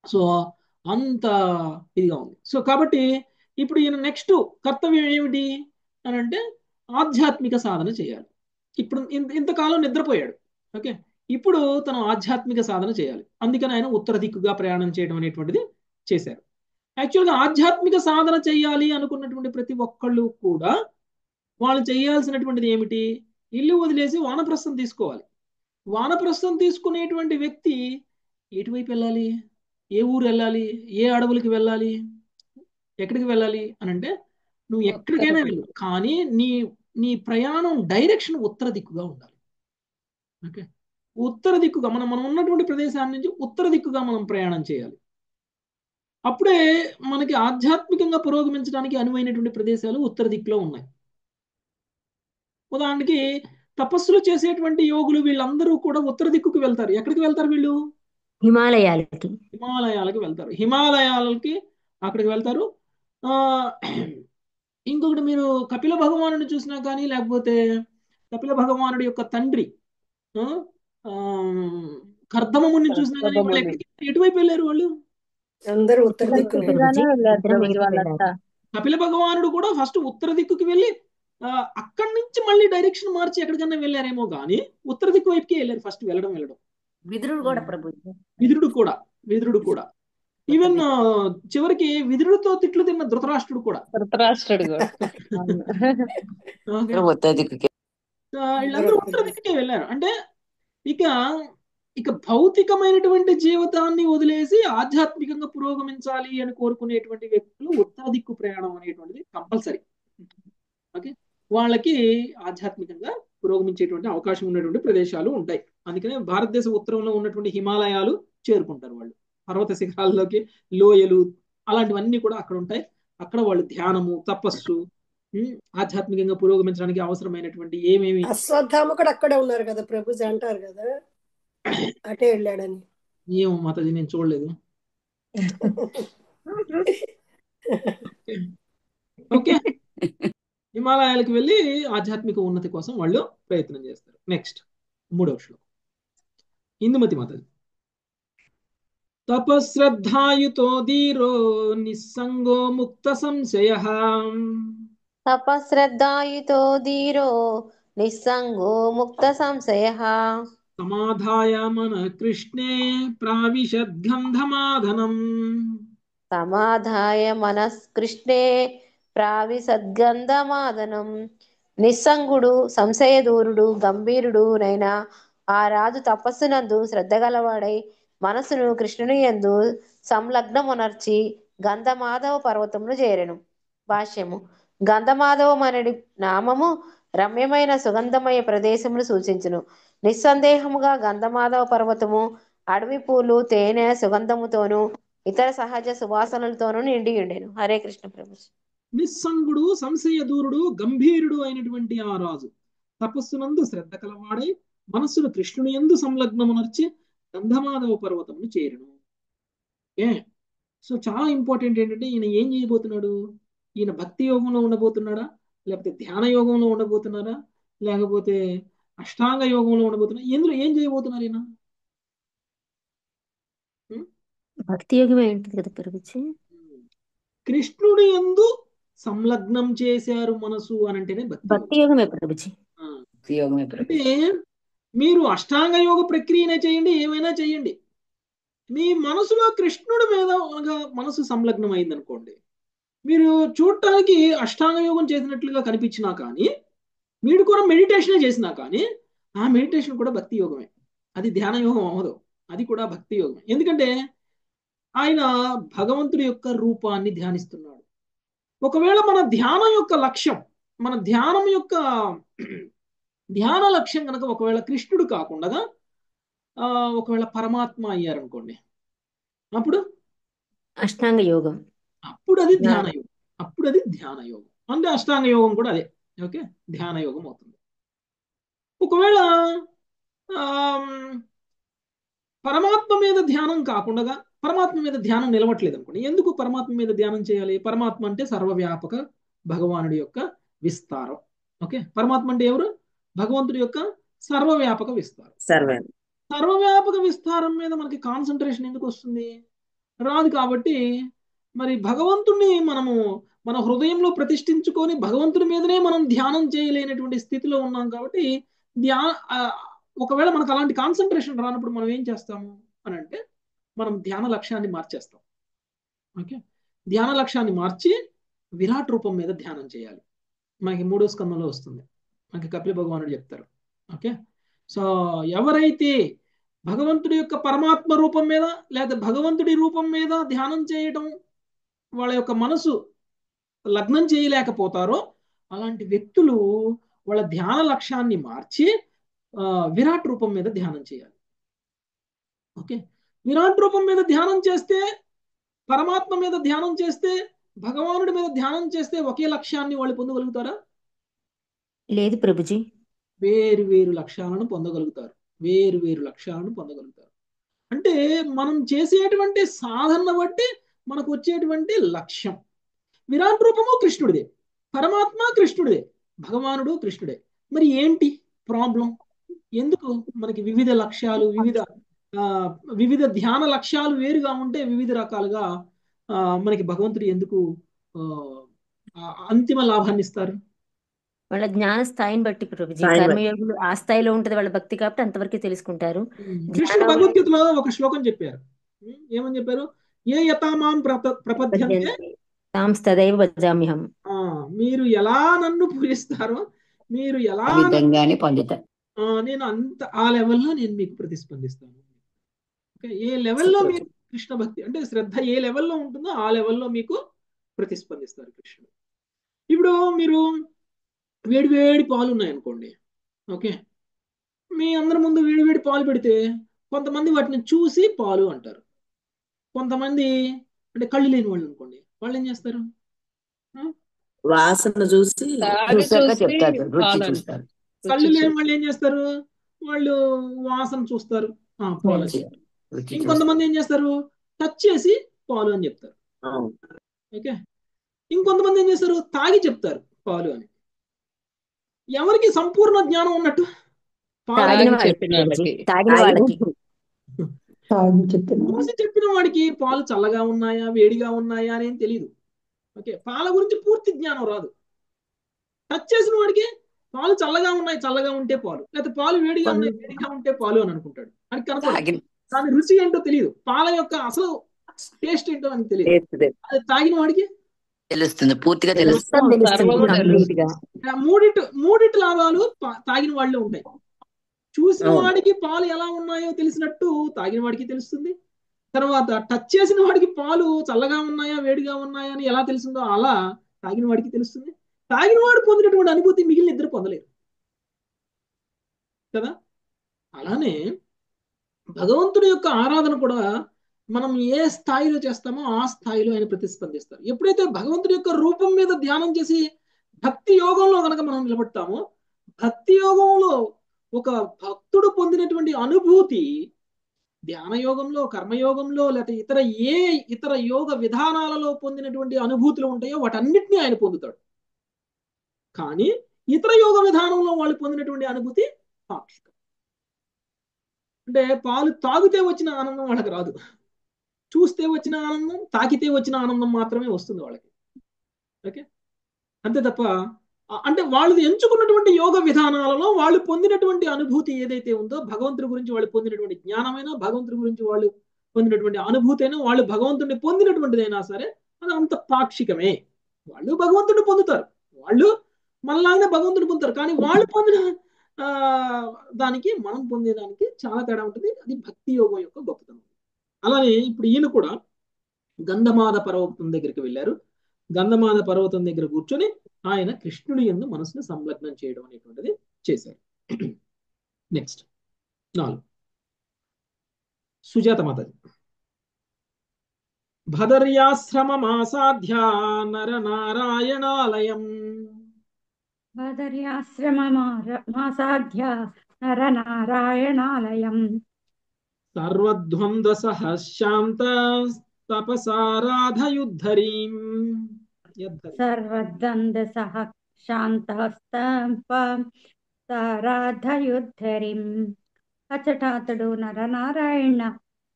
సో అంత ఇదిగా ఉంది. సో కాబట్టి ఇప్పుడు ఈయన నెక్స్ట్ కర్తవ్యం ఏమిటి అని అంటే ఆధ్యాత్మిక సాధన చేయాలి. ఇప్పుడు ఇంతకాలం నిద్రపోయాడు. ఓకే, ఇప్పుడు తను ఆధ్యాత్మిక సాధన చేయాలి. అందుకని ఆయన ఉత్తర దిక్కుగా ప్రయాణం చేయడం అనేటువంటిది చేశారు. యాక్చువల్గా ఆధ్యాత్మిక సాధన చేయాలి అనుకున్నటువంటి ప్రతి ఒక్కళ్ళు కూడా వాళ్ళు చేయాల్సినటువంటిది ఏమిటి? ఇల్లు వదిలేసి వానప్రస్థం తీసుకోవాలి. వానప్రస్థం తీసుకునేటువంటి వ్యక్తి ఎటువైపు వెళ్ళాలి? ఏ ఊరు వెళ్ళాలి? ఏ అడవులకి వెళ్ళాలి? ఎక్కడికి వెళ్ళాలి అని అంటే నువ్వు ఎక్కడికైనా వెళ్ళు, కానీ నీ నీ ప్రయాణం డైరెక్షన్ ఉత్తర దిక్కుగా ఉండాలి. ఓకే, ఉత్తర దిక్కుగా మనం ఉన్నటువంటి ప్రదేశాన్ని నుంచి ఉత్తర దిక్కుగా మనం ప్రయాణం చేయాలి. అప్పుడే మనకి ఆధ్యాత్మికంగా పురోగమించడానికి అనువైనటువంటి ప్రదేశాలు ఉత్తర దిక్కులో ఉన్నాయి. ఉదాహరణకి తపస్సులు చేసేటువంటి యోగులు వీళ్ళందరూ కూడా ఉత్తర దిక్కుకు వెళ్తారు. ఎక్కడికి వెళ్తారు వీళ్ళు? హిమాలయాలకి వెళ్తారు. హిమాలయాలకి అక్కడికి వెళ్తారు. ఇంకొకటి మీరు కపిల భగవానుడిని చూసినా కానీ, లేకపోతే కపిల భగవానుడి యొక్క తండ్రి కర్దమముని చూసినా కానీ వాళ్ళు ఎటువైపు వెళ్ళారు? వాళ్ళు అందరూ ఉత్తర దిక్కు. కపిల భగవానుడు కూడా ఫస్ట్ ఉత్తర దిక్కుకి వెళ్ళి అక్కడి నుంచి మళ్ళీ డైరెక్షన్ మార్చి ఎక్కడికన్నా వెళ్ళారేమో కానీ ఉత్తర దిక్కు వైపుకే వెళ్ళారు ఫస్ట్. వెళ్ళడం విదురుడు కూడా ఈవెన్ చివరికి విదురుడితో తిట్లు తిన్న ధృతరాష్ట్రుడు కూడా వీళ్ళందరూ ఉత్తర దిక్కుకే వెళ్ళారు. అంటే ఇక భౌతికమైనటువంటి జీవితాన్ని వదిలేసి ఆధ్యాత్మికంగా పురోగమించాలి అని కోరుకునేటువంటి వ్యక్తులు ఉత్తర దిక్కు ప్రయాణం అనేటువంటిది కంపల్సరీ. ఓకే, వాళ్ళకి ఆధ్యాత్మికంగా పురోగమించేటువంటి అవకాశం ఉన్నటువంటి ప్రదేశాలు ఉంటాయి. అందుకనే భారతదేశ ఉత్తరంలో ఉన్నటువంటి హిమాలయాలు చేరుకుంటారు వాళ్ళు. పర్వత శిఖరాల్లోకి, లోయలు అలాంటివన్నీ కూడా అక్కడ ఉంటాయి. అక్కడ వాళ్ళు ధ్యానము, తపస్సు, ఆధ్యాత్మికంగా పురోగమించడానికి అవసరమైనటువంటి ఏమేమి. అశ్వత్థామ కూడా అక్కడే ఉన్నారు కదా ప్రభుజీ అంటారు కదా, అటే వెళ్ళాడని. ఏమో మాతాజీ నేను చూడలేదు. ఓకే, హిమాలయాలకు వెళ్ళి ఆధ్యాత్మిక ఉన్నతి కోసం వాళ్ళు ప్రయత్నం చేస్తారు. నెక్స్ట్ 3వ శ్లోకం ఇందుమతి మాతాజీ. తపశ్రద్ధాయుతో ధీరో నిస్సంగో ముక్త సంశయః. తపశ్రద్ధాయుతో ధీరో నిస్సంగో ముక్త సంశయః. సమాధాయ మన కృష్ణే ప్రావిశద్గంధమాదనం. సమాధాయ మనస్కృష్ణే ప్రావిశద్గంధమాదనం. నిస్సంగుడు, సంశయదూరుడు, గంభీరుడు నైనా ఆ రాజు తపస్సునందు శ్రద్ధగలవాడై మనసును కృష్ణుని యందు సంలగ్నమునర్చి గంధమాధవ పర్వతమును చేరెను. భాష్యము. గంధమాధవమనడి నామము రమ్యమైన సుగంధమయ ప్రదేశమును సూచించును. నిస్సందేహముగా గంధమాధవ పర్వతము అడవి పూలు, తేనె సుగంధముతోనూ ఇతర సహజ సువాసనలతోనూ నిండి ఉండెను. హరే కృష్ణ ప్రభు. నిస్సంగుడు, సంశయ దూరుడు, గంభీరుడు అయినటువంటి ఆ రాజు తపస్సునందు శ్రద్ధ కలవాడై మనస్సును కృష్ణుని యందు సంలగ్నమునర్చి గంధమాధవ పర్వతమును చేరును. ఓకే, సో చాలా ఇంపార్టెంట్ ఏంటంటే ఈయన ఏం చేయబోతున్నాడు? ఈయన భక్తి యోగంలో ఉండబోతున్నాడా, లేకపోతే ధ్యాన యోగంలో ఉండబోతున్నారా, లేకపోతే అష్టాంగ యోగంలో ఉండబోతున్నారా? ఎందులో ఏం చేయబోతున్నారు ఈయన? భక్తి యోగమే ఉంటుంది కదా ప్రభుజీ. కృష్ణుడి యందు సంలగ్నం చేశారు మనసు అని అంటేనే భక్తి యోగమే ప్రభుజీ. అంటే మీరు అష్టాంగ యోగ ప్రక్రియనే చేయండి, ఏమైనా చేయండి, మీ మనసులో కృష్ణుడి మీద మనసు సంలగ్నం అయింది అనుకోండి, మీరు చూడటానికి అష్టాంగ యోగం చేసినట్లుగా కనిపించినా కానీ, మీరు కూడా మెడిటేషనే చేసినా కానీ ఆ మెడిటేషన్ కూడా భక్తి యోగమే. అది ధ్యాన యోగం అవ్వదు, అది కూడా భక్తి యోగమే. ఎందుకంటే ఆయన భగవంతుడి యొక్క రూపాన్ని ధ్యానిస్తున్నాడు. ఒకవేళ మన ధ్యానం యొక్క లక్ష్యం, మన ధ్యానం యొక్క ధ్యాన లక్ష్యం కనుక ఒకవేళ కృష్ణుడు కాకుండా ఒకవేళ పరమాత్మ అయ్యారనుకోండి, అప్పుడు అష్టాంగ యోగం. అప్పుడు అది ధ్యాన యోగం. అప్పుడు అది ధ్యాన యోగం. అంటే అష్టాంగ యోగం కూడా అదే. ఓకే, ధ్యాన యోగం అవుతుంది. ఒకవేళ పరమాత్మ మీద ధ్యానం కాకుండా పరమాత్మ మీద ధ్యానం నిలవట్లేదు అనుకోండి, ఎందుకు పరమాత్మ మీద ధ్యానం చేయాలి? పరమాత్మ అంటే సర్వవ్యాపక భగవానుడి యొక్క విస్తారం. ఓకే, పరమాత్మ అంటే ఎవరు? భగవంతుడి యొక్క సర్వవ్యాపక విస్తారం. సర్వవ్యాపక విస్తారం మీద మనకి కాన్సన్ట్రేషన్ ఎందుకు వస్తుంది? రాదు. కాబట్టి మరి భగవంతుడిని మనము మన హృదయంలో ప్రతిష్ఠించుకొని భగవంతుడి మీదనే మనం ధ్యానం చేయలేనటువంటి స్థితిలో ఉన్నాం. కాబట్టి ఒకవేళ మనకు అలాంటి కాన్సన్ట్రేషన్ రానప్పుడు మనం ఏం చేస్తాము అని అంటే, మనం ధ్యాన లక్ష్యాన్ని మార్చేస్తాం. ఓకే, ధ్యాన లక్ష్యాన్ని మార్చి విరాట్ రూపం మీద ధ్యానం చేయాలి. మనకి 3వ స్కందంలో వస్తుంది, మనకి కపిల భగవానుడు చెప్తారు. ఓకే, సో ఎవరైతే భగవంతుడి యొక్క పరమాత్మ రూపం మీద లేదా భగవంతుడి రూపం మీద ధ్యానం చేయడం వాళ్ళ యొక్క మనసు లగ్నం చేయలేకపోతారో, అలాంటి వ్యక్తులు వాళ్ళ ధ్యాన లక్ష్యాన్ని మార్చి విరాట్ రూపం మీద ధ్యానం చేయాలి. ఓకే, విరాట్ రూపం మీద ధ్యానం చేస్తే, పరమాత్మ మీద ధ్యానం చేస్తే, భగవానుడి మీద ధ్యానం చేస్తే ఒకే లక్ష్యాన్ని వాళ్ళు పొందగలుగుతారా? లేదు ప్రభుజీ. వేరు వేరు లక్ష్యాలను పొందగలుగుతారు. వేరు వేరు లక్ష్యాలను పొందగలుగుతారు. అంటే మనం చేసేటువంటి సాధన బట్టి మనకు వచ్చేటువంటి లక్ష్యం. విరాట్ రూపము కృష్ణుడిదే, పరమాత్మ కృష్ణుడిదే, భగవానుడు కృష్ణుడే. మరి ఏంటి ప్రాబ్లం? ఎందుకు మనకి వివిధ లక్ష్యాలు, వివిధ ధ్యాన లక్ష్యాలు వేరుగా ఉంటే వివిధ రకాలుగా మనకి భగవంతుడు ఎందుకు అంతిమ లాభాన్ని ఇస్తారు? వాళ్ళ జ్ఞాన స్థాయిని బట్టి ప్రభుజీ. కర్మయోగులు ఆ స్థాయిలో ఉంటది వాళ్ళ భక్తి, కాబట్టి అంతవరకే తెలుసుకుంటారు. కృష్ణుడు భగవద్గీతలో ఒక శ్లోకం చెప్పారు. ఏమని చెప్పారు? ఏ యథామాం ప్రపద్యంతే తాం తదైవ భజామ్యహం. మీరు ఎలా నన్ను పూజిస్తారో, మీరు ఎలా పొందుతారు, నేను అంత ఆ లెవెల్లో నేను మీకు ప్రతిస్పందిస్తాను. ఏ లెవెల్లో మీరు కృష్ణ భక్తి అంటే శ్రద్ధ ఏ లెవెల్లో ఉంటుందో ఆ లెవెల్లో మీకు ప్రతిస్పందిస్తారు కృష్ణుడు. ఇప్పుడు మీరు వేడి వేడి పాలు ఉన్నాయనుకోండి. ఓకే, మీ అందరి ముందు వేడి వేడి పాలు పెడితే కొంతమంది వాటిని చూసి పాలు అంటారు. కొంతమంది అంటే కళ్ళు లేని వాళ్ళు అనుకోండి, వాళ్ళు ఏం చేస్తారు? వాసన చూసి చెప్తారు, రుచి చూస్తారు. కళ్ళు లేని వాళ్ళు ఏం చేస్తారు? వాళ్ళు వాసన చూస్తారు, పాలు అని చెప్తారు. ఇంకొంతమంది ఏం చేస్తారు? టచ్ చేసి పాలు అని చెప్తారు. ఓకే, ఇంకొంతమంది ఏం చేస్తారు? తాగి చెప్తారు పాలు అని. ఎవరికి సంపూర్ణ జ్ఞానం ఉన్నట్టు? చూసి చెప్పిన వాడికి పాలు చల్లగా ఉన్నాయా వేడిగా ఉన్నాయా అని ఏం తెలియదు. ఓకే, పాల గురించి పూర్తి జ్ఞానం రాదు. టచ్ చేసిన వాడికి పాలు చల్లగా ఉన్నాయి, చల్లగా ఉంటే పాలు, లేకపోతే పాలు వేడిగా ఉన్నాయి, వేడిగా ఉంటే పాలు అని అనుకుంటాడు. అది కనపడదు, దాని రుచి ఏంటో తెలియదు, పాల యొక్క అసలు టేస్ట్ ఏంటో అని తెలియదు. అది తాగిన వాడికి తెలుస్తుంది, పూర్తిగా తెలుస్తుంది. మూడిటి లాభాలు తాగిన వాళ్ళే ఉంటాయి. చూసిన వాడికి పాలు ఎలా ఉన్నాయో తెలిసినట్టు తాగిన వాడికి తెలుస్తుంది. తర్వాత టచ్ చేసిన వాడికి పాలు చల్లగా ఉన్నాయా వేడిగా ఉన్నాయా అని ఎలా తెలుస్తుందో అలా తాగిన వాడికి తెలుస్తుంది. తాగిన వాడు పొందినటువంటి అనుభూతి మిగిలిన ఇద్దరు పొందలేరు కదా. అలానే భగవంతుడి యొక్క ఆరాధన కూడా మనం ఏ స్థాయిలో చేస్తామో ఆ స్థాయిలో ఆయన ప్రతిస్పందిస్తారు. ఎప్పుడైతే భగవంతుడి యొక్క రూపం మీద ధ్యానం చేసి భక్తి యోగంలో కనుక మనం నిలబడతామో, భక్తి యోగంలో ఒక భక్తుడు పొందినటువంటి అనుభూతి ధ్యాన యోగంలో, కర్మయోగంలో, లేకపోతే ఇతర యోగ విధానాలలో పొందినటువంటి అనుభూతులు ఉంటాయో వాటన్నిటినీ ఆయన పొందుతాడు. కానీ ఇతర యోగ విధానంలో వాళ్ళు పొందినటువంటి అనుభూతి పాక్షికం. అంటే పాలు తాగితే వచ్చిన ఆనందం వాళ్ళకి రాదు, చూస్తే వచ్చిన ఆనందం, తాకితే వచ్చిన ఆనందం మాత్రమే వస్తుంది వాళ్ళకి. ఓకే, అంతే తప్ప అంటే వాళ్ళు ఎంచుకున్నటువంటి యోగ విధానాలలో వాళ్ళు పొందినటువంటి అనుభూతి ఏదైతే ఉందో, భగవంతుడి గురించి వాళ్ళు పొందినటువంటి జ్ఞానమైనా, భగవంతుడి గురించి వాళ్ళు పొందినటువంటి అనుభూతి అయినా, వాళ్ళు భగవంతుడిని పొందినటువంటిదైనా సరే అది అంత పాక్షికమే. వాళ్ళు భగవంతుడిని పొందుతారు, వాళ్ళు మనలాగానే భగవంతుడిని పొందుతారు, కానీ వాళ్ళు పొందిన ఆ దానికి మనం పొందేదానికి చాలా తేడా ఉంటుంది. అది భక్తి యోగం యొక్క గొప్పతనం. అలానే ఇప్పుడు ఈయన కూడా గంధమాద పర్వతం దగ్గరికి వెళ్ళారు. గంధమాద పర్వతం దగ్గర కూర్చొని ఆయన కృష్ణుడి యందు మనసును సంలగ్నం చేయడం అనేటువంటిది చేశారు. నెక్స్ట్ 4 సుజాత మాతాజీ. భదర్యాశ్రమమాసాధ్య నరనారాయణాలయం భదర్యాశ్రమమాసాధ్య నరనారాయణాలయం సర్వద్వంద్వ సహశాంత తపసారాధయుద్ధరీం సర్వద్వంద్వ సహ శాంతస్తారాధయుద్ధరిం. అచట అతడు నరనారాయణ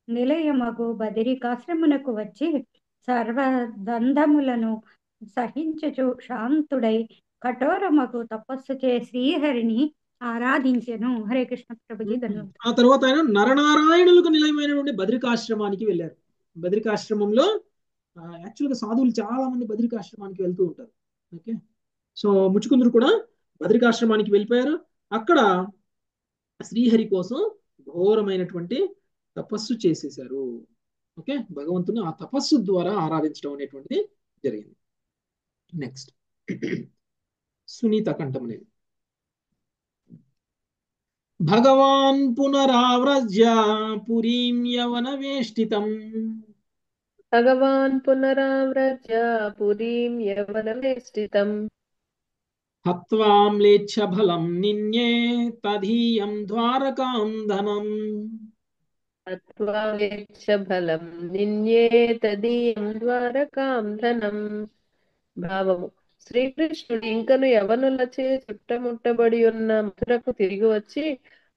నిలయమగు బదరికాశ్రమునకు వచ్చి సర్వద్వంద్వములను సహించుచు శాంతుడై కఠోరమగు తపస్సు చే శ్రీహరిని ఆరాధించెను. హరే కృష్ణ ప్రభుజీ ధన్యవాదాలు. ఆ తర్వాత ఆయన నరనారాయణులకు నిలయమైనటువంటి బద్రికాశ్రమానికి వెళ్ళారు. బద్రికాశ్రమంలో యాక్చువల్గా సాధువులు చాలా మంది బద్రికాశ్రమానికి వెళ్తూ ఉంటారు. ఓకే, సో ముచుకుందరు కూడా బద్రికాశ్రమానికి వెళ్ళిపోయారు. అక్కడ శ్రీహరి కోసం ఘోరమైనటువంటి తపస్సు చేసేశారు. ఓకే, భగవంతుని ఆ తపస్సు ద్వారా ఆరాధించడం అనేటువంటిది జరిగింది. నెక్స్ట్ సునీత కంఠం అనేది. భగవాన్ పునరావ్రజ్య పురీం యవనవేష్టితం భగవాన్ పునరావ్రజ్య పురీం యవనవేష్టితం హత్వామ్లేచ్ఛ బలం నిన్యే తదీయం ద్వారకాం ధనం హత్వామ్లేచ్ఛ బలం నిన్యే తదీయం ద్వారకాం ధనం. భావము: శ్రీకృష్ణుడు ఇంకను యవనులచే చుట్టముట్టబడి ఉన్న మథురకు తిరిగి వచ్చి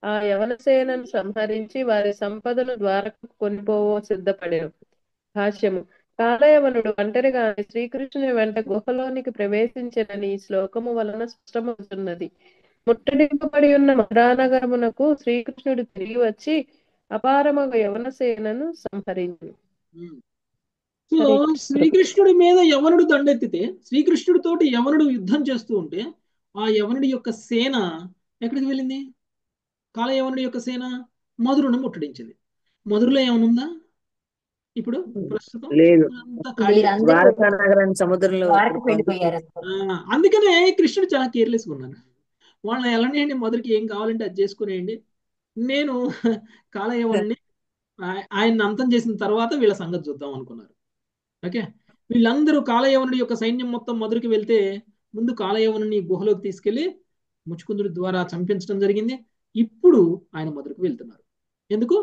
ఆ యవన సేనను సంహరించి వారి సంపదను ద్వారకు కొనిపోవో సిద్ధపడెను. భాష్యము: కాలయవనుడు ఒంటరిగానే శ్రీకృష్ణుని వెంట గుహలోనికి ప్రవేశించినని ఈ శ్లోకము వలన స్పష్టమవుతున్నది. ముట్టడింపబడి ఉన్న మధురానగరమునకు శ్రీకృష్ణుడు తిరిగి వచ్చి అపారమగు యవన సేనను సంహరించు. సో శ్రీకృష్ణుడి మీద యవనుడు దండెత్తితే, శ్రీకృష్ణుడితోటి యవనుడు యుద్ధం చేస్తూ ఉంటే ఆ యవనుడి యొక్క సేన ఎక్కడికి వెళ్ళింది? కాలయవనుడి యొక్క సేన మధురను ముట్టడించింది. మధురలో ఏమనుందా ఇప్పుడు ప్రస్తుతం? లేదు. అంతా ఖాళీ. ద్వారకా నగరం సముద్రంలో అందుకనే కృష్ణుడు చాలా కేర్లెస్ గా ఉన్నాడు. వాళ్ళని ఎలానేయండి, మధురకి ఏం కావాలంటే అది చేసుకునేయండి, నేను కాలయవనుడిని ఆయన అంతం చేసిన తర్వాత వీళ్ళ సంగతి చూద్దాం అనుకున్నారు. ఓకే, వీళ్ళందరూ కాలయవనుడి యొక్క సైన్యం మొత్తం మధురకి వెళ్తే ముందు కాలయవనుని గుహలోకి తీసుకెళ్లి ముచుకుందుడి ద్వారా చంపించడం జరిగింది. ఇప్పుడు ఆయన మధురకు వెళ్తున్నారు. ఎందుకు?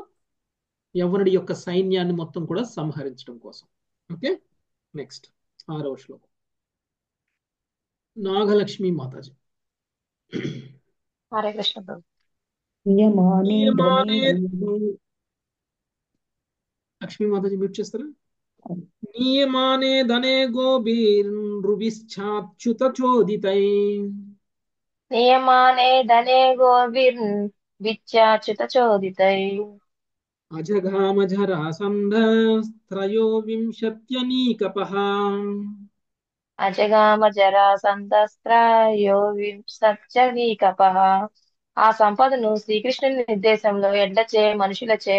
యవనుడి యొక్క సైన్యాన్ని మొత్తం కూడా సంహరించడం కోసం. ఓకే, నెక్స్ట్ 6వ శ్లోకం. నాగలక్ష్మి మాతాజీ. హరే కృష్ణ ప్రభు. లక్ష్మీ మాతాజీ మ్యూట్ చేస్తారా? నియమానే ధనే గోభిర్నృభిశ్చాచ్యుత చోదితై నియమానే ధనే గోభిర్విచ్యాచ్యుత చోదితై అజగామజరాసంధస్త్రయోవింశత్యనీకపః అజగామజరాసంధస్త్రయోవింశత్యనీకపః. ఆ సంపదను శ్రీకృష్ణుని నిర్దేశంలో ఎడ్లచే మనుషులచే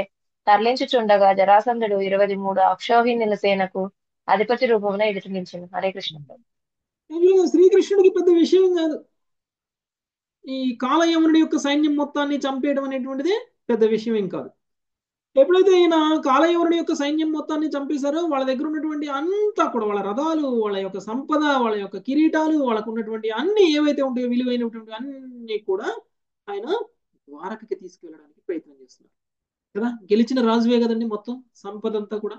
తరలించుచుండగా జరాసంధుడు 23 అక్షోహిణుల సేనకు అధిపతి రూపమున ఎదుట నిలిచెను. హరే కృష్ణ. శ్రీకృష్ణుడికి పెద్ద విషయం కాదు ఈ కాలయవనుడి యొక్క సైన్యం మొత్తాన్ని చంపేయడం అనేటువంటిది, పెద్ద విషయం ఏం కాదు. ఎప్పుడైతే ఈయన కాలయవనుడి యొక్క సైన్యం మొత్తాన్ని చంపేశారో వాళ్ళ దగ్గర ఉన్నటువంటి అంతా కూడా, వాళ్ళ రథాలు, వాళ్ళ యొక్క సంపద, వాళ్ళ యొక్క కిరీటాలు, వాళ్ళకు ఉన్నటువంటి అన్ని ఏవైతే ఉంటాయో విలువైనటువంటి అన్ని కూడా ఆయన ద్వారకకి తీసుకెళ్ళడానికి ప్రయత్నం చేస్తున్నారు కదా. గెలిచిన రాజువే కదండి మొత్తం సంపద అంతా కూడా.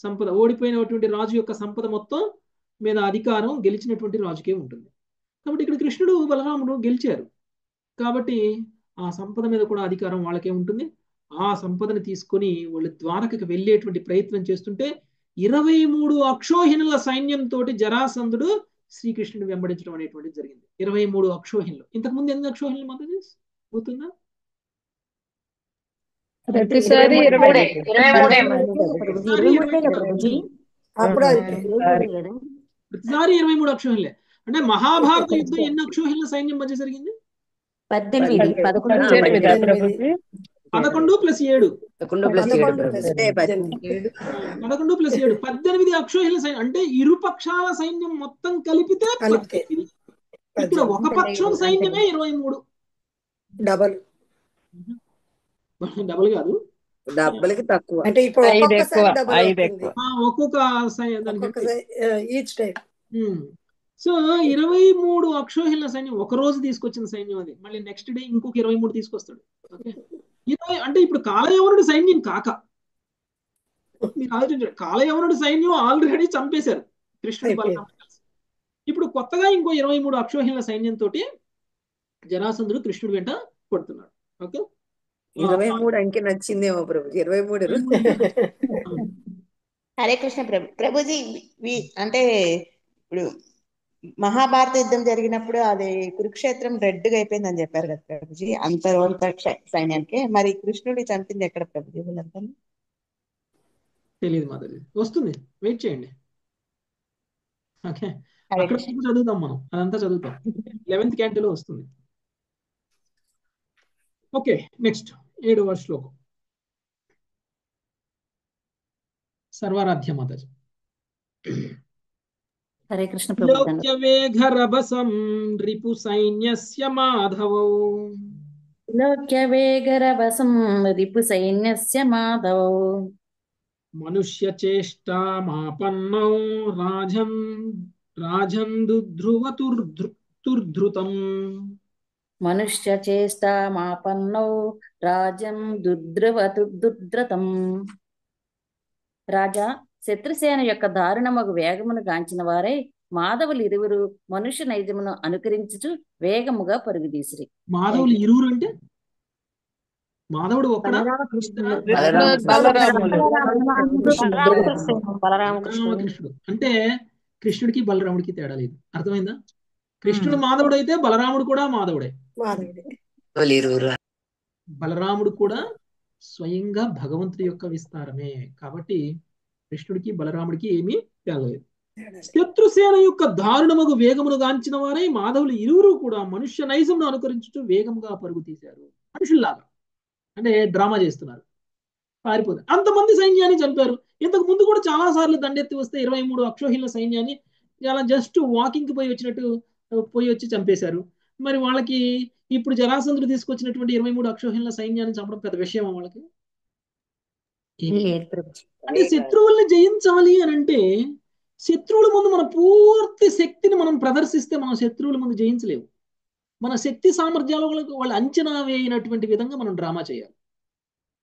సంపద, ఓడిపోయినటువంటి రాజు యొక్క సంపద మొత్తం మీద అధికారం గెలిచినటువంటి రాజుకే ఉంటుంది. కాబట్టి ఇక్కడ కృష్ణుడు బలరాముడు గెలిచారు కాబట్టి ఆ సంపద మీద కూడా అధికారం వాళ్ళకే ఉంటుంది. ఆ సంపదను తీసుకొని వాళ్ళు ద్వారకకి వెళ్ళేటువంటి ప్రయత్నం చేస్తుంటే 23 అక్షోహిణుల సైన్యంతో జరాసంధుడు శ్రీకృష్ణుని వెంబడించడం అనేటువంటిది జరిగింది. 23 అక్షోహిణులు. ఇంతకుముందు ఎన్ని అక్షోహిణులు మాత్రం గుర్తుందా? ప్రతిసారి 23 అక్షోహిణులే. అంటే మహాభారత యుద్ధం ఎన్ని అక్షోహిణుల సైన్యం మధ్య జరిగింది? 18 11 18 18. ప్రభుజీ 11 + 7 11 + 18. 11 + 7 18 అక్షోహిల సైన్యం అంటే ఇరు పక్షాల సైన్యం మొత్తం కలిపితే కలిపితే 18. ఇక్కడ ఒక పక్షం సైన్యమే 23. డబల్ డబుల్ కాదు, డబ్బులకి తక్కువ. అంటే ఇప్పుడు 5 ఎక్కువ ఒక్కొక్కసారి డబల్ 5 అవుతుంది. ఎక్కువ. ఒక్కొక్క దానికి ఒక్కొక్క ఈచ్ టైం. సో 23 అక్షోహిల సైన్యం ఒక రోజు తీసుకొచ్చిన సైన్యం అది. మళ్ళీ నెక్స్ట్ డే ఇంకొక 23 తీసుకొస్తాడు. ఓకే, 20 అంటే ఇప్పుడు కాలయవనుడి సైన్యం కాక, మీరు ఆలోచించారు, కాలయవనుడి సైన్యం ఆల్రెడీ చంపేశారు కృష్ణుడు బలరాముడు కలిసి. ఇప్పుడు కొత్తగా ఇంకో 23 అక్షోహిల సైన్యంతో జరాసంధుడు కృష్ణుడు వెంట కొడుతున్నాడు. ఓకే, 23 అంకె నచ్చిందేమో ప్రభు. 23 హరే కృష్ణ ప్రభుజీ. అంటే ఇప్పుడు మహాభారత యుద్ధం జరిగినప్పుడు అది కురుక్షేత్రం రెడ్గా అయిపోయిందని చెప్పారు కదా ప్రభుజీ, అంత సైన్యానికి. మరి కృష్ణుడి చంపింది ఎక్కడ ప్రభుజీ వీళ్ళంతా? తెలియదు మాధవి, వస్తుంది, వెయిట్ చేయండి. ఓకే, హరే అక్కడ కృష్ణ. చదువుతాం మనం, అదంతా చదువుతాం. 11th క్యాంటీలో వస్తుంది. ఓకే, నెక్స్ట్ 7వ శ్లోకం. సర్వారాధ్య మాతాజీ. హరే కృష్ణ ప్రభు. లోక్యవేఘరభసం రిపు సైన్యస్య మాధవౌ లోక్యవేగరవసం రిపు సైన్యస్య మాధవౌ మనుష్యచేష్టామాపన్నౌ రాజన్ దుర్ధృతం. మనుష్యచేష్టామాపన్నౌ రాజం దుర్ధృతం. రాజా, శత్రుసేన యొక్క దారుణమగు వేగమును గాంచిన వారై మాధవులు ఇరువురు మనుష్య నైజమును అనుకరించుచు వేగముగా పరుగుదీసిరి. మాధవులు ఇరువురు అంటే మాధవుడు ఒక్కడా? బలరామకృష్ణుడు అంటే కృష్ణుడికి బలరాముడికి తేడా లేదు. అర్థమైందా? కృష్ణుడు మాధవుడు అయితే బలరాముడు కూడా మాధవుడే. బలరాముడు కూడా స్వయంగా భగవంతుడి యొక్క విస్తారమే. కాబట్టి కృష్ణుడికి బలరాముడికి ఏమీ తేడా లేదు. శత్రుసేన యొక్క దారుణమగు వేగమును గాంచిన వారై మాధవులు ఇరువురు కూడా మనుష్య నైజమును అనుకరించుతూ వేగంగా పరుగు తీశారు. మనుషుల్లాగా అంటే డ్రామా చేస్తున్నారు, పారిపోతారు. అంతమంది సైన్యాన్ని చంపారు. ఇంతకు ముందు కూడా చాలా సార్లు దండెత్తి వస్తే 23 అక్షోహిల సైన్యాన్ని చాలా జస్ట్ వాకింగ్ కి పోయి వచ్చినట్టు పోయి వచ్చి చంపేశారు. మరి వాళ్ళకి ఇప్పుడు జరాసంధుడు తీసుకొచ్చినటువంటి 23 అక్షోహిల సైన్యాన్ని చంపడం పెద్ద విషయం వాళ్ళకి? అంటే శత్రువుల్ని జయించాలి అని అంటే శత్రువుల ముందు మన పూర్తి శక్తిని మనం ప్రదర్శిస్తే మనం శత్రువుల ముందు జయించలేము. మన శక్తి సామర్థ్యాలకు వాళ్ళు అంచనా వేయినటువంటి విధంగా మనం డ్రామా చేయాలి.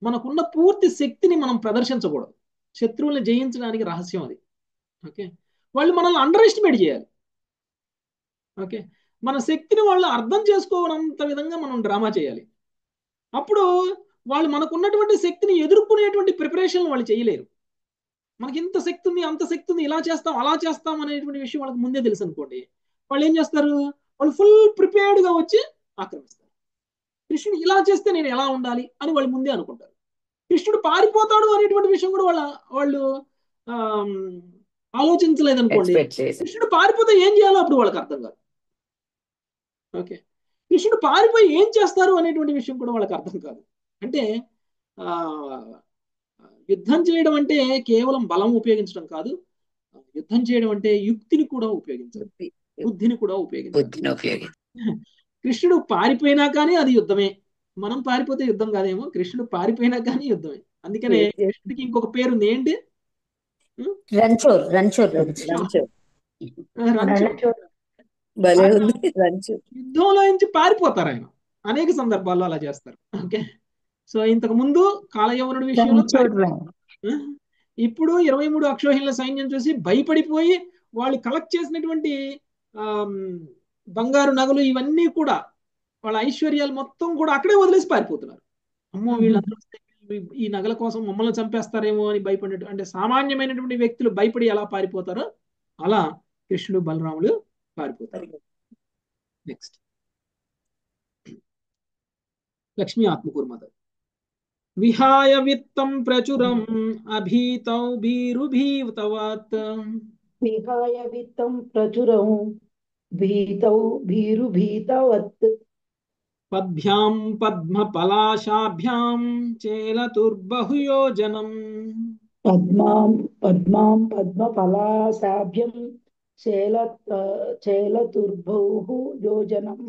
మనకున్న పూర్తి శక్తిని మనం ప్రదర్శించకూడదు. శత్రువుల్ని జయించడానికి రహస్యం అది. ఓకే, వాళ్ళు మనల్ని అండర్ ఎస్టిమేట్ చేయాలి. ఓకే, మన శక్తిని వాళ్ళు అర్థం చేసుకోనంత విధంగా మనం డ్రామా చేయాలి. అప్పుడు వాళ్ళు మనకున్నటువంటి శక్తిని ఎదుర్కొనేటువంటి ప్రిపరేషన్ వాళ్ళు చేయలేరు. మనకి ఇంత శక్తి ఉంది, అంత శక్తి ఉంది, ఇలా చేస్తాం అలా చేస్తాం అనేటువంటి విషయం వాళ్ళకి ముందే తెలుసు అనుకోండి. వాళ్ళు ఏం చేస్తారు? వాళ్ళు ఫుల్ ప్రిపేర్డ్ గా వచ్చి ఆక్రమిస్తారు. కృష్ణుడు ఇలా చేస్తే నేను ఎలా ఉండాలి అని వాళ్ళు ముందే అనుకుంటారు. కృష్ణుడు పారిపోతాడు అనేటువంటి విషయం కూడా వాళ్ళు ఆలోచించలేదనుకోండి. కృష్ణుడు పారిపోతే ఏం చేయాలో అప్పుడు వాళ్ళకి అర్థం కాదు. ఓకే, కృష్ణుడు పారిపోయి ఏం చేస్తారు అనేటువంటి విషయం కూడా వాళ్ళకి అర్థం కాదు. అంటే యుద్ధం చేయడం అంటే కేవలం బలం ఉపయోగించడం కాదు. యుద్ధం చేయడం అంటే యుక్తిని కూడా ఉపయోగించాలి, బుద్ధిని కూడా ఉపయోగించాలి. కృష్ణుడు పారిపోయినా కానీ అది యుద్ధమే. మనం పారిపోతే యుద్ధం కాదేమో, కృష్ణుడు పారిపోయినా కానీ యుద్ధమే. అందుకనే కృష్ణుడికి ఇంకొక పేరు ఉంది. ఏంటి? యుద్ధంలో నుంచి పారిపోతారు ఆయన. అనేక సందర్భాల్లో అలా చేస్తారు. ఓకే, సో ఇంతకు ముందు కాలయవనుడి విషయంలో, ఇప్పుడు 23 అక్షోహిల సైన్యం చూసి భయపడిపోయి వాళ్ళు కలెక్ట్ చేసినటువంటి బంగారు నగలు ఇవన్నీ కూడా వాళ్ళ ఐశ్వర్యాలు మొత్తం కూడా అక్కడే వదిలేసి పారిపోతున్నారు. అమ్మో, వీళ్ళందరూ ఈ నగల కోసం మమ్మల్ని చంపేస్తారేమో అని భయపడినట్టు, అంటే సామాన్యమైనటువంటి వ్యక్తులు భయపడి ఎలా పారిపోతారో అలా కృష్ణుడు బలరాములు పారిపోతారు. నెక్స్ట్ లక్ష్మీ ఆత్మకూర్మాత. విహాయ విత్తం ప్రచురం అభీతౌ భీరుభీతవత్. విహాయ విత్తం ప్రచురం భీతౌ భీరుభీతవత్. పద్భ్యాం పద్మపలాశాభ్యాం చేలతుర్బహుయోజనం. పద్మాం పద్మఫలాసాభ్యం చేల చేలతుర్భౌః యోజనం.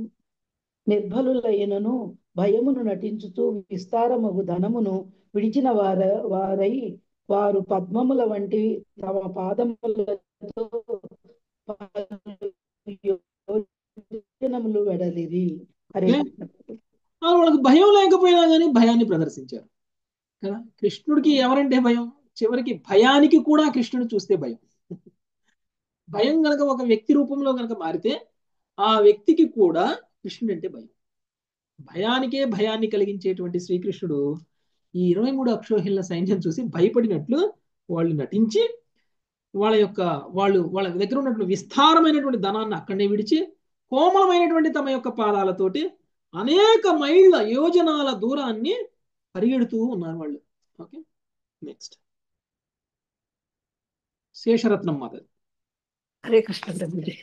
నిర్భలులైనను భయమును నటించుతూ విస్తారమగు ధనమును విడిచిన వారై వారు పద్మముల వంటి తమ పాదములతో యోజనములు వెడలిరి. హరే వాళ్ళకి భయం లేకపోయినా కానీ భయాన్ని ప్రదర్శించారు కదా. కృష్ణుడికి ఎవరంటే భయం? చివరికి భయానికి కూడా కృష్ణుడు చూస్తే భయం. భయం గనక ఒక వ్యక్తి రూపంలో గనక మారితే ఆ వ్యక్తికి కూడా కృష్ణుడు అంటే భయం. భయానికే భయాన్ని కలిగించేటువంటి శ్రీకృష్ణుడు ఈ 23 అక్షోహిళ్ల సైన్యం చూసి భయపడినట్లు వాళ్ళు నటించి వాళ్ళ దగ్గర ఉన్నటువంటి విస్తారమైనటువంటి ధనాన్ని అక్కడనే విడిచి కోమలమైనటువంటి తమ యొక్క పాదాలతోటి అనేక మైళ్ళ యోజనాల దూరాన్ని పరిగెడుతూ ఉన్నారు వాళ్ళు. ఓకే, నెక్స్ట్ శేషరత్నం మాత. హరే కృష్ణ ప్రభుజీ.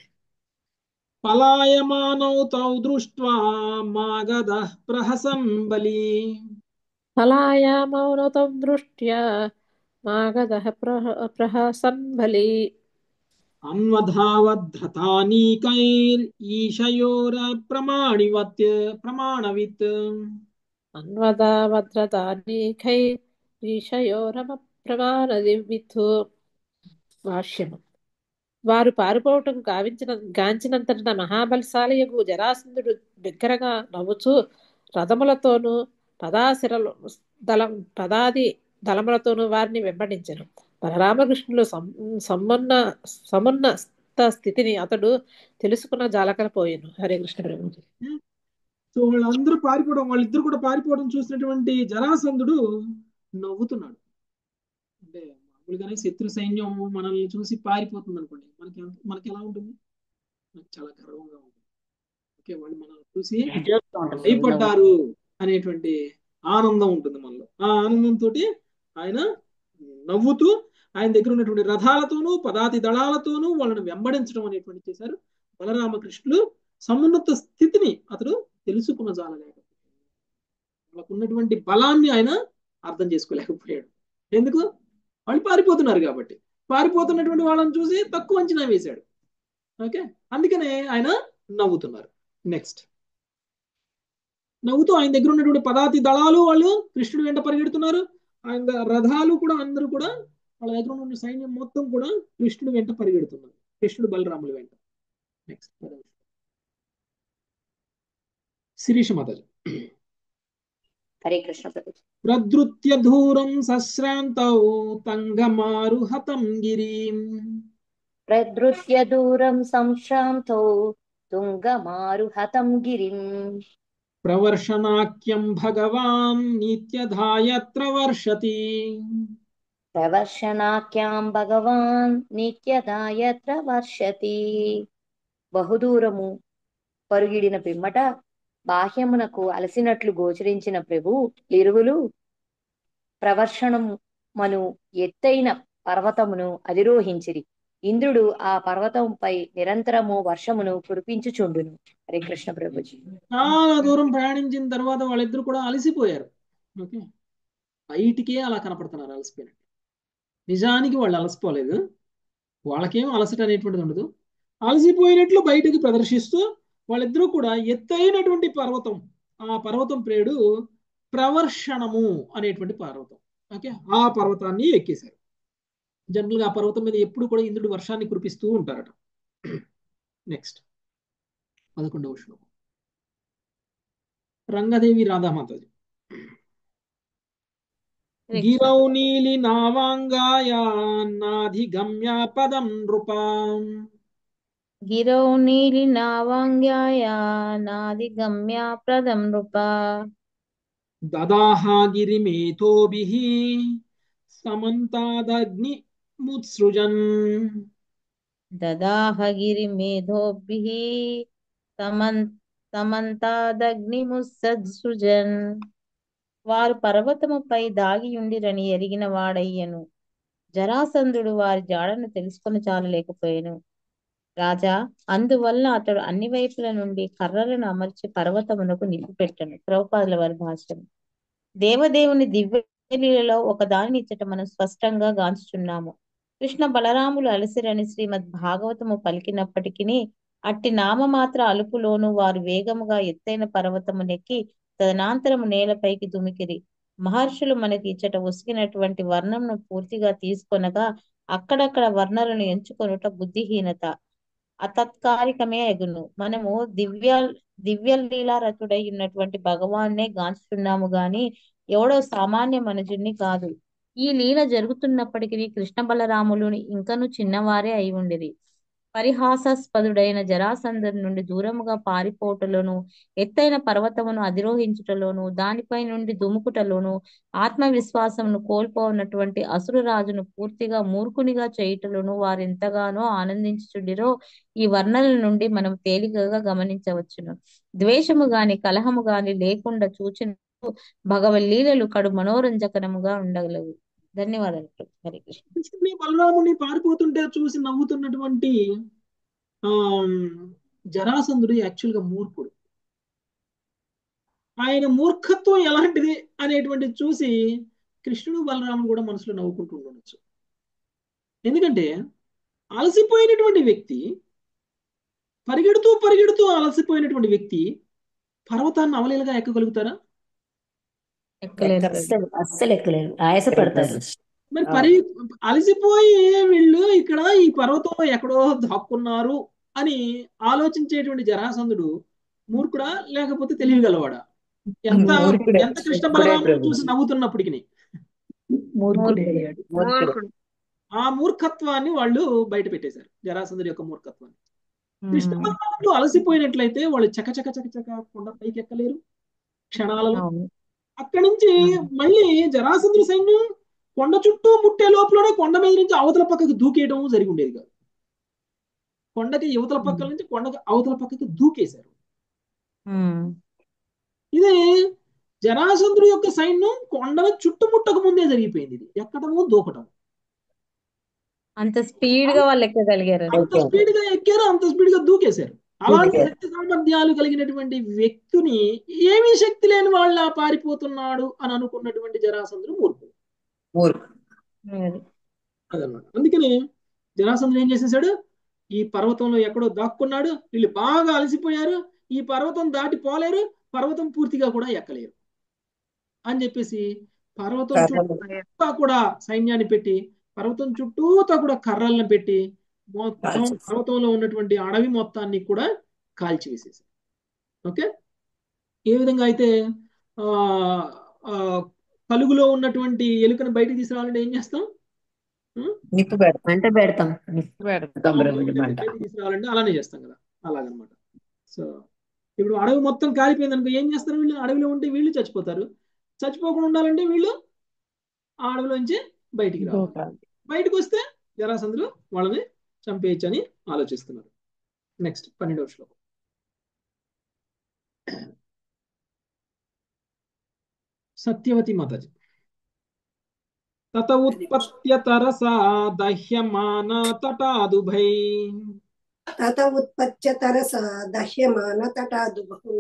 పలాయమానౌ తౌ దృష్ట్వా మాగధః ప్రహసన్ బలి. పలాయామౌనతం దృష్ట్యా మాగధః ప్రహసన్ బలి. అన్వధావద్ధతానీకైర్ ఈశయోరప్రమాణవిత్. అన్వధావద్రతానీకైరీశయోరమప్రమాణవిత్. భాష్యము. వారు పారిపోవటం గాంచినంతట మహాబలశాలియగు జరాసంధుడు బిగ్గరగా నవ్వుచూ రథములతోనూ పదాది దళములతోనూ వారిని వెంబడించెను. బలరామకృష్ణులు సమున్నత స్థితిని అతడు తెలుసుకున్న జాలకపోయాను. హరే కృష్ణ ప్రభుజీ. సో వాళ్ళిద్దరు కూడా పారిపోవడం చూసినటువంటి జరాసంధుడు నవ్వుతున్నాడు. అంటే మామూలుగానే శత్రు సైన్యం మనల్ని చూసి పారిపోతుంది అనుకోండి, మనకి ఎలా ఉంటుంది? మనకి చాలా గర్వంగా ఉంటుంది. ఓకే, వాళ్ళు మనల్ని చూసి భయపడ్డారు అనేటువంటి ఆనందం ఉంటుంది మనలో. ఆ ఆనందంతో ఆయన నవ్వుతూ ఆయన దగ్గర ఉన్నటువంటి రథాలతోనూ పదాతి దళాలతోనూ వాళ్ళని వెంబడించడం అనేటువంటి చేశారు. బలరామకృష్ణులు సమున్నత స్థితిని అతడు తెలుసుకున్న జాలలేకపోయాడు. వాళ్ళకు ఉన్నటువంటి బలాన్ని ఆయన అర్థం చేసుకోలేకపోయాడు. ఎందుకు? వాళ్ళు పారిపోతున్నారు కాబట్టి. పారిపోతున్నటువంటి వాళ్ళని చూసి తక్కువ అంచనా వేశాడు. ఓకే, అందుకనే ఆయన నవ్వుతున్నారు. నెక్స్ట్, నవ్వుతూ ఆయన దగ్గర ఉన్నటువంటి పదాతి దళాలు వాళ్ళు కృష్ణుడు వెంట పరిగెడుతున్నారు. ఆయన రథాలు కూడా అందరూ కూడా వాళ్ళ దగ్గర ఉన్న సైన్యం మొత్తం కూడా కృష్ణుడు వెంట పరిగెడుతున్నారు, కృష్ణుడు బలరాములు వెంట. నెక్స్ట్ శిరీష మాతాజీ. హరే కృష్ణ ప్రభుజీ. ప్రదృత్య ధూరం సశ్రాంతౌ తంగమారుహతం గిరిం. ప్రదృత్య దూరం సంశ్రాంతౌ తుంగమారుహతం గిరిం. ప్రవర్షనాఖ్యం భగవాన్ నిత్యధాయత్ర వర్షతి. ప్రవర్షనాఖ్యాం భగవాన్ నిత్యదాయత్ర వర్షతి. బహుదూరము పరుగిడిన పిమ్మట బాహ్యమునకు అలసినట్లు గోచరించిన ప్రభు ఇరువులు ప్రవర్షణమును ఎత్తైన పర్వతమును అధిరోహించిరి. ఇంద్రుడు ఆ పర్వతంపై నిరంతరము వర్షమును కురిపించుచుండును. హరే కృష్ణ ప్రభుజీ. చాలా దూరం ప్రయాణించిన తర్వాత వాళ్ళిద్దరు కూడా అలసిపోయారు. ఓకే, బయటికే అలా కనపడుతున్నారు అలసిపోయినట్టు. నిజానికి వాళ్ళు అలసిపోలేదు. వాళ్ళకేం అలసట అనేటువంటిది ఉండదు. అలసిపోయినట్లు బయటకు ప్రదర్శిస్తూ వాళ్ళిద్దరూ కూడా ఎత్తైనటువంటి పర్వతం, ఆ పర్వతం పేరు ప్రవర్షణము అనేటువంటి పర్వతం. ఓకే, ఆ పర్వతాన్ని ఎక్కేశారు. జనరల్గా ఆ పర్వతం మీద ఎప్పుడు కూడా ఇంద్రుడు వర్షాన్ని కురిపిస్తూ ఉంటారట. నెక్స్ట్ 11వ శ్లోకం. రంగదేవి రాధామాతాజీ. గిరౌ నీలి నావాంగాయ నాధిగమ్య పదం నృపాం. గిరౌ నీలి నావాంగ్యాయ నాదిగమ్య ప్రదం నృపా. దదాహ గిరిమేథోభిః సమంతాదగ్ని ముత్సృజన్. దదాహ గిరిమేధోభిః సమంతాదగ్నిముత్సృజన్. వారు పర్వతముపై దాగియుండిరని ఎరిగిన వాడయ్యను. జరాసంధుడు వారి జాడను తెలుసుకొని చాలలేకపోయాను. రాజా, అందువల్ల అతడు అన్ని వైపుల నుండి కర్రలను అమర్చి పర్వతమునకు నిప్పిపెట్టెను. ప్రభుపాదుల వారి భాష్యం. దేవదేవుని దివ్యలీలలో ఒక దానిని ఇచ్చట మనం స్పష్టంగా గాంచుచున్నాము. కృష్ణ బలరాములు అలసిరని శ్రీమద్ భాగవతము పలికినప్పటికీ అట్టి నామమాత్ర అలుపులోను వారు వేగముగా ఎత్తైన పర్వతమునెక్కి తదనంతరము నేలపైకి దుమికిరి. మహర్షులు మనకి ఇచ్చట ఉసిగినటువంటి వర్ణంను పూర్తిగా తీసుకొనగా అక్కడక్కడ వర్ణలను ఎంచుకొనుట బుద్ధిహీనత, అతత్కారికమే అగును. మనము దివ్య లీలారతుడై ఉన్నటువంటి భగవాన్నే గాంచుతున్నాము గాని ఎవడో సామాన్య మనుజుణ్ణి కాదు. ఈ లీల జరుగుతున్నప్పటికీ కృష్ణ బలరాములు ఇంకను చిన్నవారే అయి ఉండిరి. పరిహాసాస్పదుడైన జరాసంధుని నుండి దూరముగా పారిపోవటలోను, ఎత్తైన పర్వతమును అధిరోహించుటలోను, దానిపై నుండి దుముకుటలోను, ఆత్మవిశ్వాసమును కోల్పోనటువంటి అసురరాజును పూర్తిగా మూర్ఖునిగా చేయుటలోను వారెంతగానో ఆనందించుచుండిరో ఈ వర్ణనల నుండి మనం తేలికగా గమనించవచ్చును. ద్వేషము గాని కలహము గాని లేకుండా చూచిన భగవల్లీలలు కడు మనోరంజకరముగా ఉండగలవు. ధన్యవాదాలు. హరే కృష్ణ. కృష్ణుని బలరాముని పారిపోతుంటే చూసి నవ్వుతున్నటువంటి ఆ జరాసంధుడు యాక్చువల్గా మూర్ఖుడు. ఆయన మూర్ఖత్వం ఎలాంటిది అనేటువంటిది చూసి కృష్ణుడు బలరాముడు కూడా మనసులో నవ్వుకుంటూ ఉండవచ్చు. ఎందుకంటే అలసిపోయినటువంటి వ్యక్తి, పరిగెడుతూ పరిగెడుతూ అలసిపోయినటువంటి వ్యక్తి పర్వతాన్ని అవలీలగా ఎక్కగలుగుతారా? అస్సలు ఎక్కలేరు, ఆయాసపడతారు. మరి అలసిపోయి వీళ్ళు ఇక్కడ ఈ పర్వతంలో ఎక్కడో దాక్కున్నారు అని ఆలోచించేటువంటి జరాసంధుడు మూర్ఖుడా లేకపోతే తెలియగలవాడా? ఎంత ఎంత కృష్ణ బలరాములు చూసి నవ్వుతున్నప్పటికీ ఆ మూర్ఖత్వాన్ని వాళ్ళు బయట పెట్టేశారు, జరాసంధుడి యొక్క మూర్ఖత్వాన్ని. కృష్ణ బలరాములు అలసిపోయినట్లయితే వాళ్ళు చకచక చకచక కొండ పైకి ఎక్కలేరు క్షణాలలో. అక్కడి నుంచి మళ్ళీ జరాసంధుడి సైన్యం కొండ చుట్టూ ముట్టే లోపలనే కొండ మీద నుంచి అవతల పక్కకి దూకేయడం జరిగి ఉండేది కాదు. కొండకి యువతల పక్కల నుంచి కొండకి అవతల పక్కకి దూకేశారు. ఇది జరాసంధుడి యొక్క సైన్యం కొండను చుట్టుముట్టక ముందే జరిగిపోయింది. ఇది ఎక్కడము దూకటం. అంత స్పీడ్ గా వాళ్ళు ఎక్కగలిగారు, అంత స్పీడ్ గా ఎక్కారు, అంత స్పీడ్ గా దూకేశారు. అలాంటి శక్తి సామర్థ్యాలు కలిగినటువంటి వ్యక్తిని ఏమీ శక్తి లేని వాళ్ళ పారిపోతున్నాడు అని అనుకున్నటువంటి జరాసంధుడు మూర్ఖుడు. అదన్నమాట. అందుకని జరాసంధుడు ఏం చేసేసాడు, ఈ పర్వతంలో ఎక్కడో దాక్కున్నాడు, వీళ్ళు బాగా అలసిపోయారు, ఈ పర్వతం దాటి పోలేరు, పర్వతం పూర్తిగా కూడా ఎక్కలేరు అని చెప్పేసి పర్వతం చుట్టూ కూడా సైన్యాన్ని పెట్టి, పర్వతం చుట్టూతా కూడా కర్రలను పెట్టి మొత్తం పర్వతంలో ఉన్నటువంటి అడవి మొత్తాన్ని కూడా కాల్చివేసేసారు. ఓకే, ఏ విధంగా అయితే కలుగులో ఉన్నటువంటి ఎలుకను బయటికి తీసుకురావాలంటే ఏం చేస్తాం? బయటికి తీసుకురావాలంటే అలానే చేస్తాం కదా, అలాగనమాట. సో ఇప్పుడు అడవి మొత్తం కాలిపోయింది అనుకో, ఏం చేస్తారు వీళ్ళు? అడవిలో ఉంటే వీళ్ళు చచ్చిపోతారు. చచ్చిపోకుండా ఉండాలంటే వీళ్ళు ఆ అడవిలోంచి బయటికి రావాలి. బయటకు వస్తే జరాసంధులు వాళ్ళని చంపేయచ్చని ఆలోచిస్తున్నారు. నెక్స్ట్ 12వ శ్లోకం. సత్యవతి మాతాజీ. తత ఉత్పత్త్యతరసా దహ్యమాన తటాదుభై తత ఉత్పత్త్యతరసా దహ్యమాన తటాదుభౌ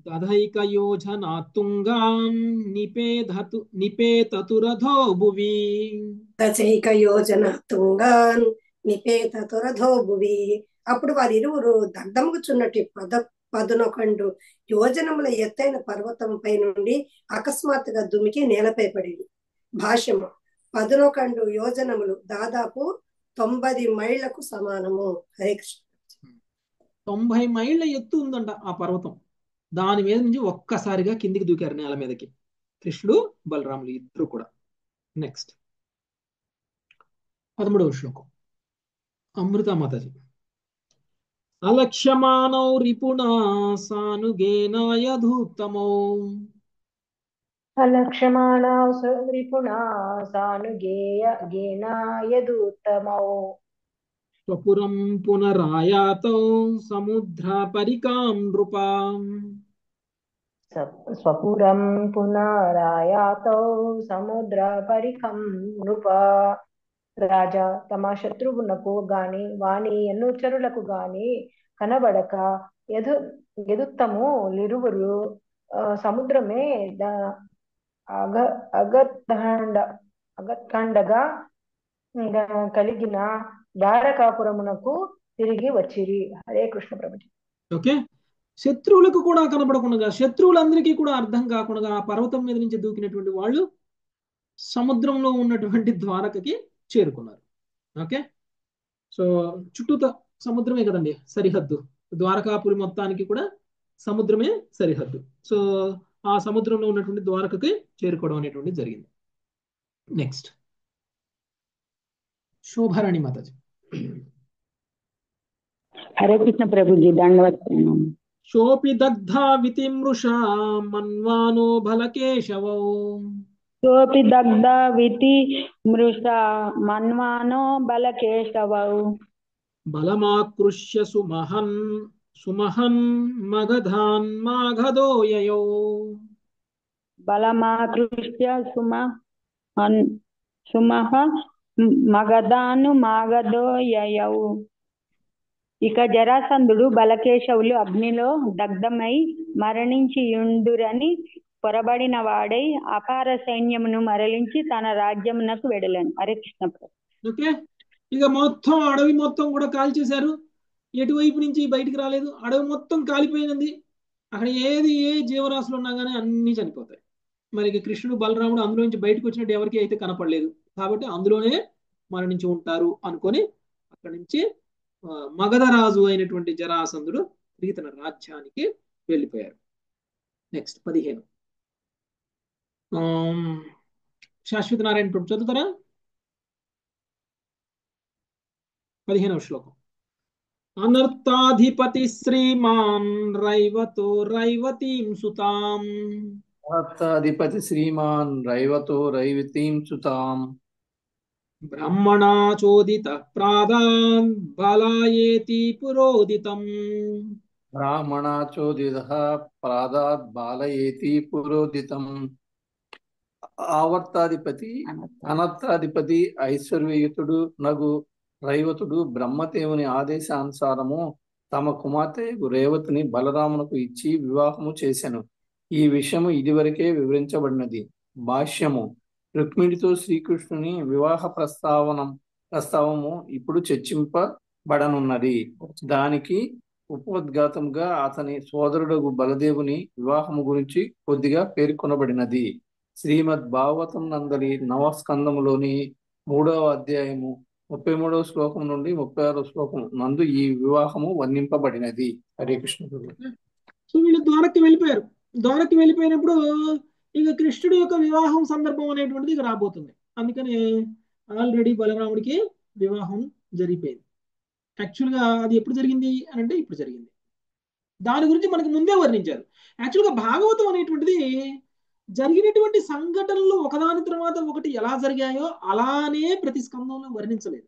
దధైక యోజనా తుంగాం నిపేతతురథో భువి. దశైక యోజన తుంగాన్ నిపేతతురథో భువి. అప్పుడు వారిరువురు దగ్ధముగుచున్నట్టు పదునొకండు యోజనముల ఎత్తైన పర్వతంపై నుండి అకస్మాత్తుగా దుమికి నేలపై పడింది. భాష్యము: 11 యోజనములు దాదాపు 90 మైళ్లకు సమానము. హరే కృష్ణ. 90 మైళ్ళ ఎత్తు ఉందంట ఆ పర్వతం. దాని మీద నుంచి ఒక్కసారిగా కిందికి దూకారు నేల మీదకి కృష్ణుడు బలరాములు ఇద్దరు కూడా. నెక్స్ట్ 13వ శ్లోకం. అమృత మాతాజీ. అలక్ష్యమానౌ రిపుణా సానుగేనాయ ధూత్తమౌ అలక్ష్యమాణా రిపుణా సానుగేనాయ ధూత్తమౌ స్వపురం పునరాయాతౌ సముద్ర పరికాం నృపాం. స్వపురం పునరాయాతౌ సముద్ర పరికం నృప. రాజా తమ శత్రువునకు గాని వాని అనుచరులకు గాని కనబడక ఎదుత్తము లిరువురు సముద్రమే అగ అగత్కండ అగత్కండగా కలిగిన ద్వారకాపురమునకు తిరిగి వచ్చిరి. హరే కృష్ణ ప్రభుజీ. ఓకే, శత్రువులకు కూడా కనబడకుండా, శత్రువులందరికీ కూడా అర్థం కాకుండా ఆ పర్వతం మీద నుంచి దూకినటువంటి వాళ్ళు సముద్రంలో ఉన్నటువంటి ద్వారకకి చేరుకున్నారు. ఓకే, సో చుట్టూత సముద్రమే కదండి సరిహద్దు, ద్వారకాపురి మొత్తానికి కూడా సముద్రమే సరిహద్దు. సో ఆ సముద్రంలో ఉన్నటువంటి ద్వారకకి చేరుకోవడం అనేటువంటి జరిగింది. నెక్స్ట్ శోభారాణి మాతాజీ. హరే కృష్ణ ప్రభుజీ, దండవత్. శోపి దగ్ధా వితిమృషా మన్వానో బలకేశవో సోపి దగ్ధ వితి మృషా మన్వానో బలకేశవౌ బలమాకృష్య సుమహన్ మగధాన్ మాగధో యయో బలమాకృష్య సుమహ మగధాను మాగధో యయౌ. ఇక జరాసంధుడు బలకేశవులు అగ్నిలో దగ్ధమై మరణించియుండురని పొరబడిన వాడై అపార సైన్యమును మరలించి తన రాజ్యమునకు వెడలను. హరే కృష్ణ. ఓకే, ఇక మొత్తం అడవి మొత్తం కూడా కాల్చేశారు. ఎటువైపు నుంచి బయటికి రాలేదు, అడవి మొత్తం కాలిపోయినది. అక్కడ ఏ జీవరాశులు ఉన్నా కానీ అన్ని చనిపోతాయి. మరి కృష్ణుడు బలరాముడు అందులో నుంచి బయటకు వచ్చినట్టు ఎవరికి అయితే కనపడలేదు, కాబట్టి అందులోనే మరణించి ఉంటారు అనుకొని అక్కడి నుంచి మగధరాజు అయినటువంటి జరాసంధుడు తిరిగి తన రాజ్యానికి వెళ్ళిపోయారు. నెక్స్ట్ 15. శాశ్వత నారాయణ ప్రభు చదువుతారా? 15వ శ్లోకం. అనర్థాధిపతి శ్రీమాన్ రైవతో రైవతీం సుతాం. అనర్థాధిపతి శ్రీమాన్ రైవతో రైవతీం సుతాం. బ్రహ్మణా చోదిత ప్రాదాన్ బాలయేతి పురోదితం. బ్రాహ్మణా చోదిత ప్రాదాత్ బాలయేతి పురోదితం. అనర్థాధిపతి ఐశ్వర్యయుతుడు నగు రైవతుడు బ్రహ్మదేవుని ఆదేశానుసారము తమ కుమార్తె రేవతిని బలరామునకు ఇచ్చి వివాహము చేసెను. ఈ విషయము ఇదివరకే వివరించబడినది. భాష్యము. రుక్మిణితో శ్రీకృష్ణుని వివాహ ప్రస్తావము ఇప్పుడు చర్చింపబడనున్నది. దానికి ఉపోద్ఘాతంగా అతని సోదరుడు బలదేవుని వివాహము గురించి కొద్దిగా పేర్కొనబడినది. శ్రీమద్ భాగవతం నందలి 9వ స్కందములోని 3వ అధ్యాయము 33వ శ్లోకం నుండి 36వ శ్లోకం నందు ఈ వివాహము వర్ణింపబడినది. హరే కృష్ణ. సో వీళ్ళు ద్వారకి వెళ్ళిపోయారు. ద్వారకి వెళ్ళిపోయినప్పుడు ఇక కృష్ణుడి యొక్క వివాహం సందర్భం అనేటువంటిది ఇక రాబోతుంది. అందుకని ఆల్రెడీ బలరాముడికి వివాహం జరిగిపోయింది. యాక్చువల్గా అది ఎప్పుడు జరిగింది అని అంటే ఇప్పుడు జరిగింది. దాని గురించి మనకి ముందే వర్ణించారు. యాక్చువల్గా భాగవతం అనేటువంటిది జరిగినటువంటి సంఘటనలు ఒకదాని తర్వాత ఒకటి ఎలా జరిగాయో అలానే ప్రతి స్కందంలో వర్ణించలేదు.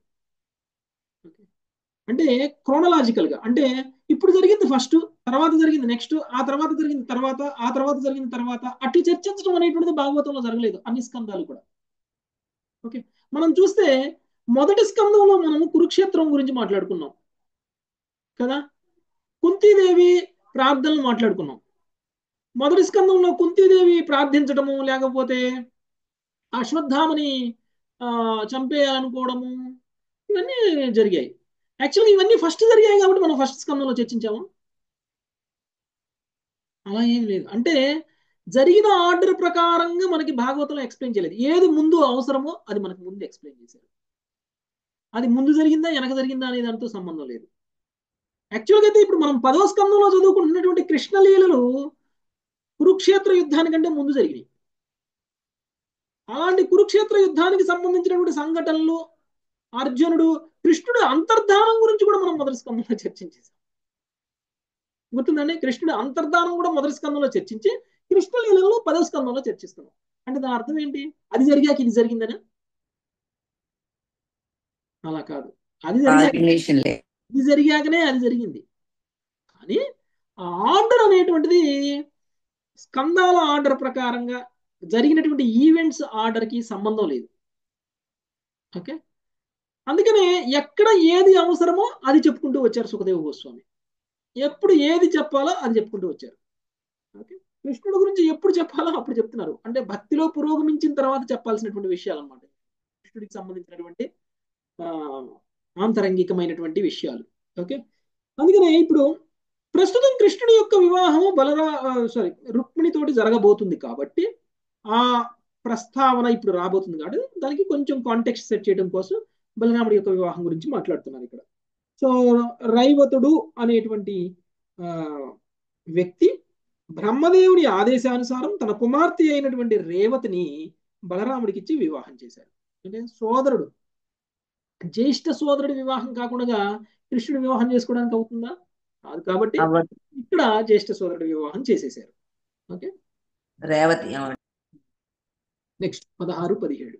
అంటే క్రోనలాజికల్ గా, అంటే ఇప్పుడు జరిగింది ఫస్ట్, తర్వాత జరిగింది నెక్స్ట్, ఆ తర్వాత జరిగింది తర్వాత, ఆ తర్వాత జరిగింది తర్వాత, అట్లా చర్చించడం అనేటువంటిది భాగవతంలో జరగలేదు అన్ని స్కందాలు కూడా. ఓకే, మనం చూస్తే మొదటి స్కందంలో మనము కురుక్షేత్రం గురించి మాట్లాడుకున్నాం కదా, కుంతీదేవి ప్రార్థనలు మాట్లాడుకున్నాం. మొదటి స్కందంలో కుంతీదేవి ప్రార్థించడము, లేకపోతే అశ్వత్థామని చంపేయాలనుకోవడము, ఇవన్నీ జరిగాయి. యాక్చువల్గా ఇవన్నీ ఫస్ట్ జరిగాయి కాబట్టి మనం ఫస్ట్ స్కందంలో చర్చించాము. అలా ఏం లేదు. అంటే జరిగిన ఆర్డర్ ప్రకారంగా మనకి భాగవతంలో ఎక్స్ప్లెయిన్ చేయలేదు. ఏది ముందు అవసరమో అది మనకు ముందు ఎక్స్ప్లెయిన్ చేశారు. అది ముందు జరిగిందా వెనక జరిగిందా అనే దాంతో సంబంధం లేదు. యాక్చువల్గా అయితే ఇప్పుడు మనం 10వ స్కందంలో చదువుకుంటున్నటువంటి కృష్ణలీలలు కురుక్షేత్ర యుద్ధానికంటే ముందు జరిగినాయి. అలాంటి కురుక్షేత్ర యుద్ధానికి సంబంధించినటువంటి సంఘటనలు, అర్జునుడు కృష్ణుడు అంతర్ధానం గురించి కూడా మనం మొదటి స్కందంలో చర్చించేసాం. గుర్తుందండి, కృష్ణుడు అంతర్ధానం కూడా మొదటి స్కందంలో చర్చించి కృష్ణలీలలో 10వ స్కందంలో చర్చిస్తున్నాం. అంటే దాని అర్థం ఏంటి? అది జరిగాక ఇది జరిగిందని? అలా కాదు. అది ఇది జరిగాకనే అది జరిగింది. కానీ ఆ ఆర్డర్ అనేటువంటిది స్కందాల ఆర్డర్ ప్రకారంగా జరిగినటువంటి ఈవెంట్స్ ఆర్డర్ కి సంబంధం లేదు. ఓకే, అందుకనే ఎక్కడ ఏది అవసరమో అది చెప్పుకుంటూ వచ్చారు సుఖదేవ గోస్వామి. ఎప్పుడు ఏది చెప్పాలో అది చెప్పుకుంటూ వచ్చారు. ఓకే, కృష్ణుడి గురించి ఎప్పుడు చెప్పాలో అప్పుడు చెప్తున్నారు. అంటే భక్తిలో పురోగమించిన తర్వాత చెప్పాల్సినటువంటి విషయాలు అన్నమాట, కృష్ణుడికి సంబంధించినటువంటి ఆంతరంగికమైనటువంటి విషయాలు. ఓకే, అందుకనే ఇప్పుడు ప్రస్తుతం కృష్ణుడి యొక్క వివాహము రుక్మిణితోటి జరగబోతుంది కాబట్టి ఆ ప్రస్తావన ఇప్పుడు రాబోతుంది కాబట్టి దానికి కొంచెం కాంటెక్స్ట్ సెట్ చేయడం కోసం బలరాముడి యొక్క వివాహం గురించి మాట్లాడుతున్నారు ఇక్కడ. సో రైవతుడు అనేటువంటి వ్యక్తి బ్రహ్మదేవుని ఆదేశానుసారం తన కుమార్తె అయినటువంటి రేవతిని బలరాముడికి ఇచ్చి వివాహం చేశారు. అంటే సోదరుడు, జ్యేష్ఠ సోదరుడి వివాహం కాకుండా కృష్ణుడు వివాహం చేసుకోవడానికి అవుతుందా? కాదు. కాబట్టి ఇక్కడ జ్యేష్ఠ సోదరుడి వివాహం చేసేసారు. ఓకే, రేవతి. నెక్స్ట్ 16, 17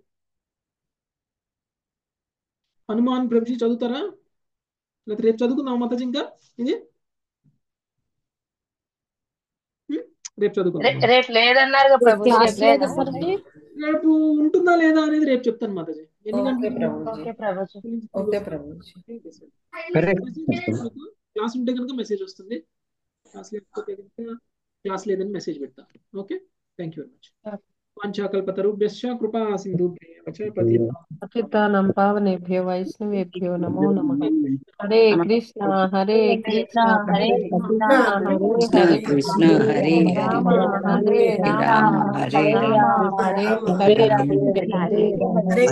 హనుమాన్ ప్రభుజీ చదువుతారా? లేకపోతే రేపు చదువుకుందాం మాతాజీ? ఇంకా ఇది రేపు చదువుకుందాం. రేపు లేదన్నారు ప్రభు. రేపు ఉంటుందా లేదా అనేది రేపు చెప్తాను మాతాజీ. ఎన్ని గంటలకు క్లాస్ ఉంటే కనుక మెసేజ్ వస్తుంది, క్లాస్ లేకపోతే కనుక క్లాస్ లేదని మెసేజ్ పెడతా. Okay, thank you very much. వాంఛాకల్పతరుభ్యశ్చ కృపా సింధుభ్యశ్చ పతితానాం పావనేభ్యో వైష్ణవేభ్యో నమో నమః. హరే కృష్ణ హరే కృష్ణ కృష్ణ హరే రామ హరే రామ హరే రామ హరే హరే.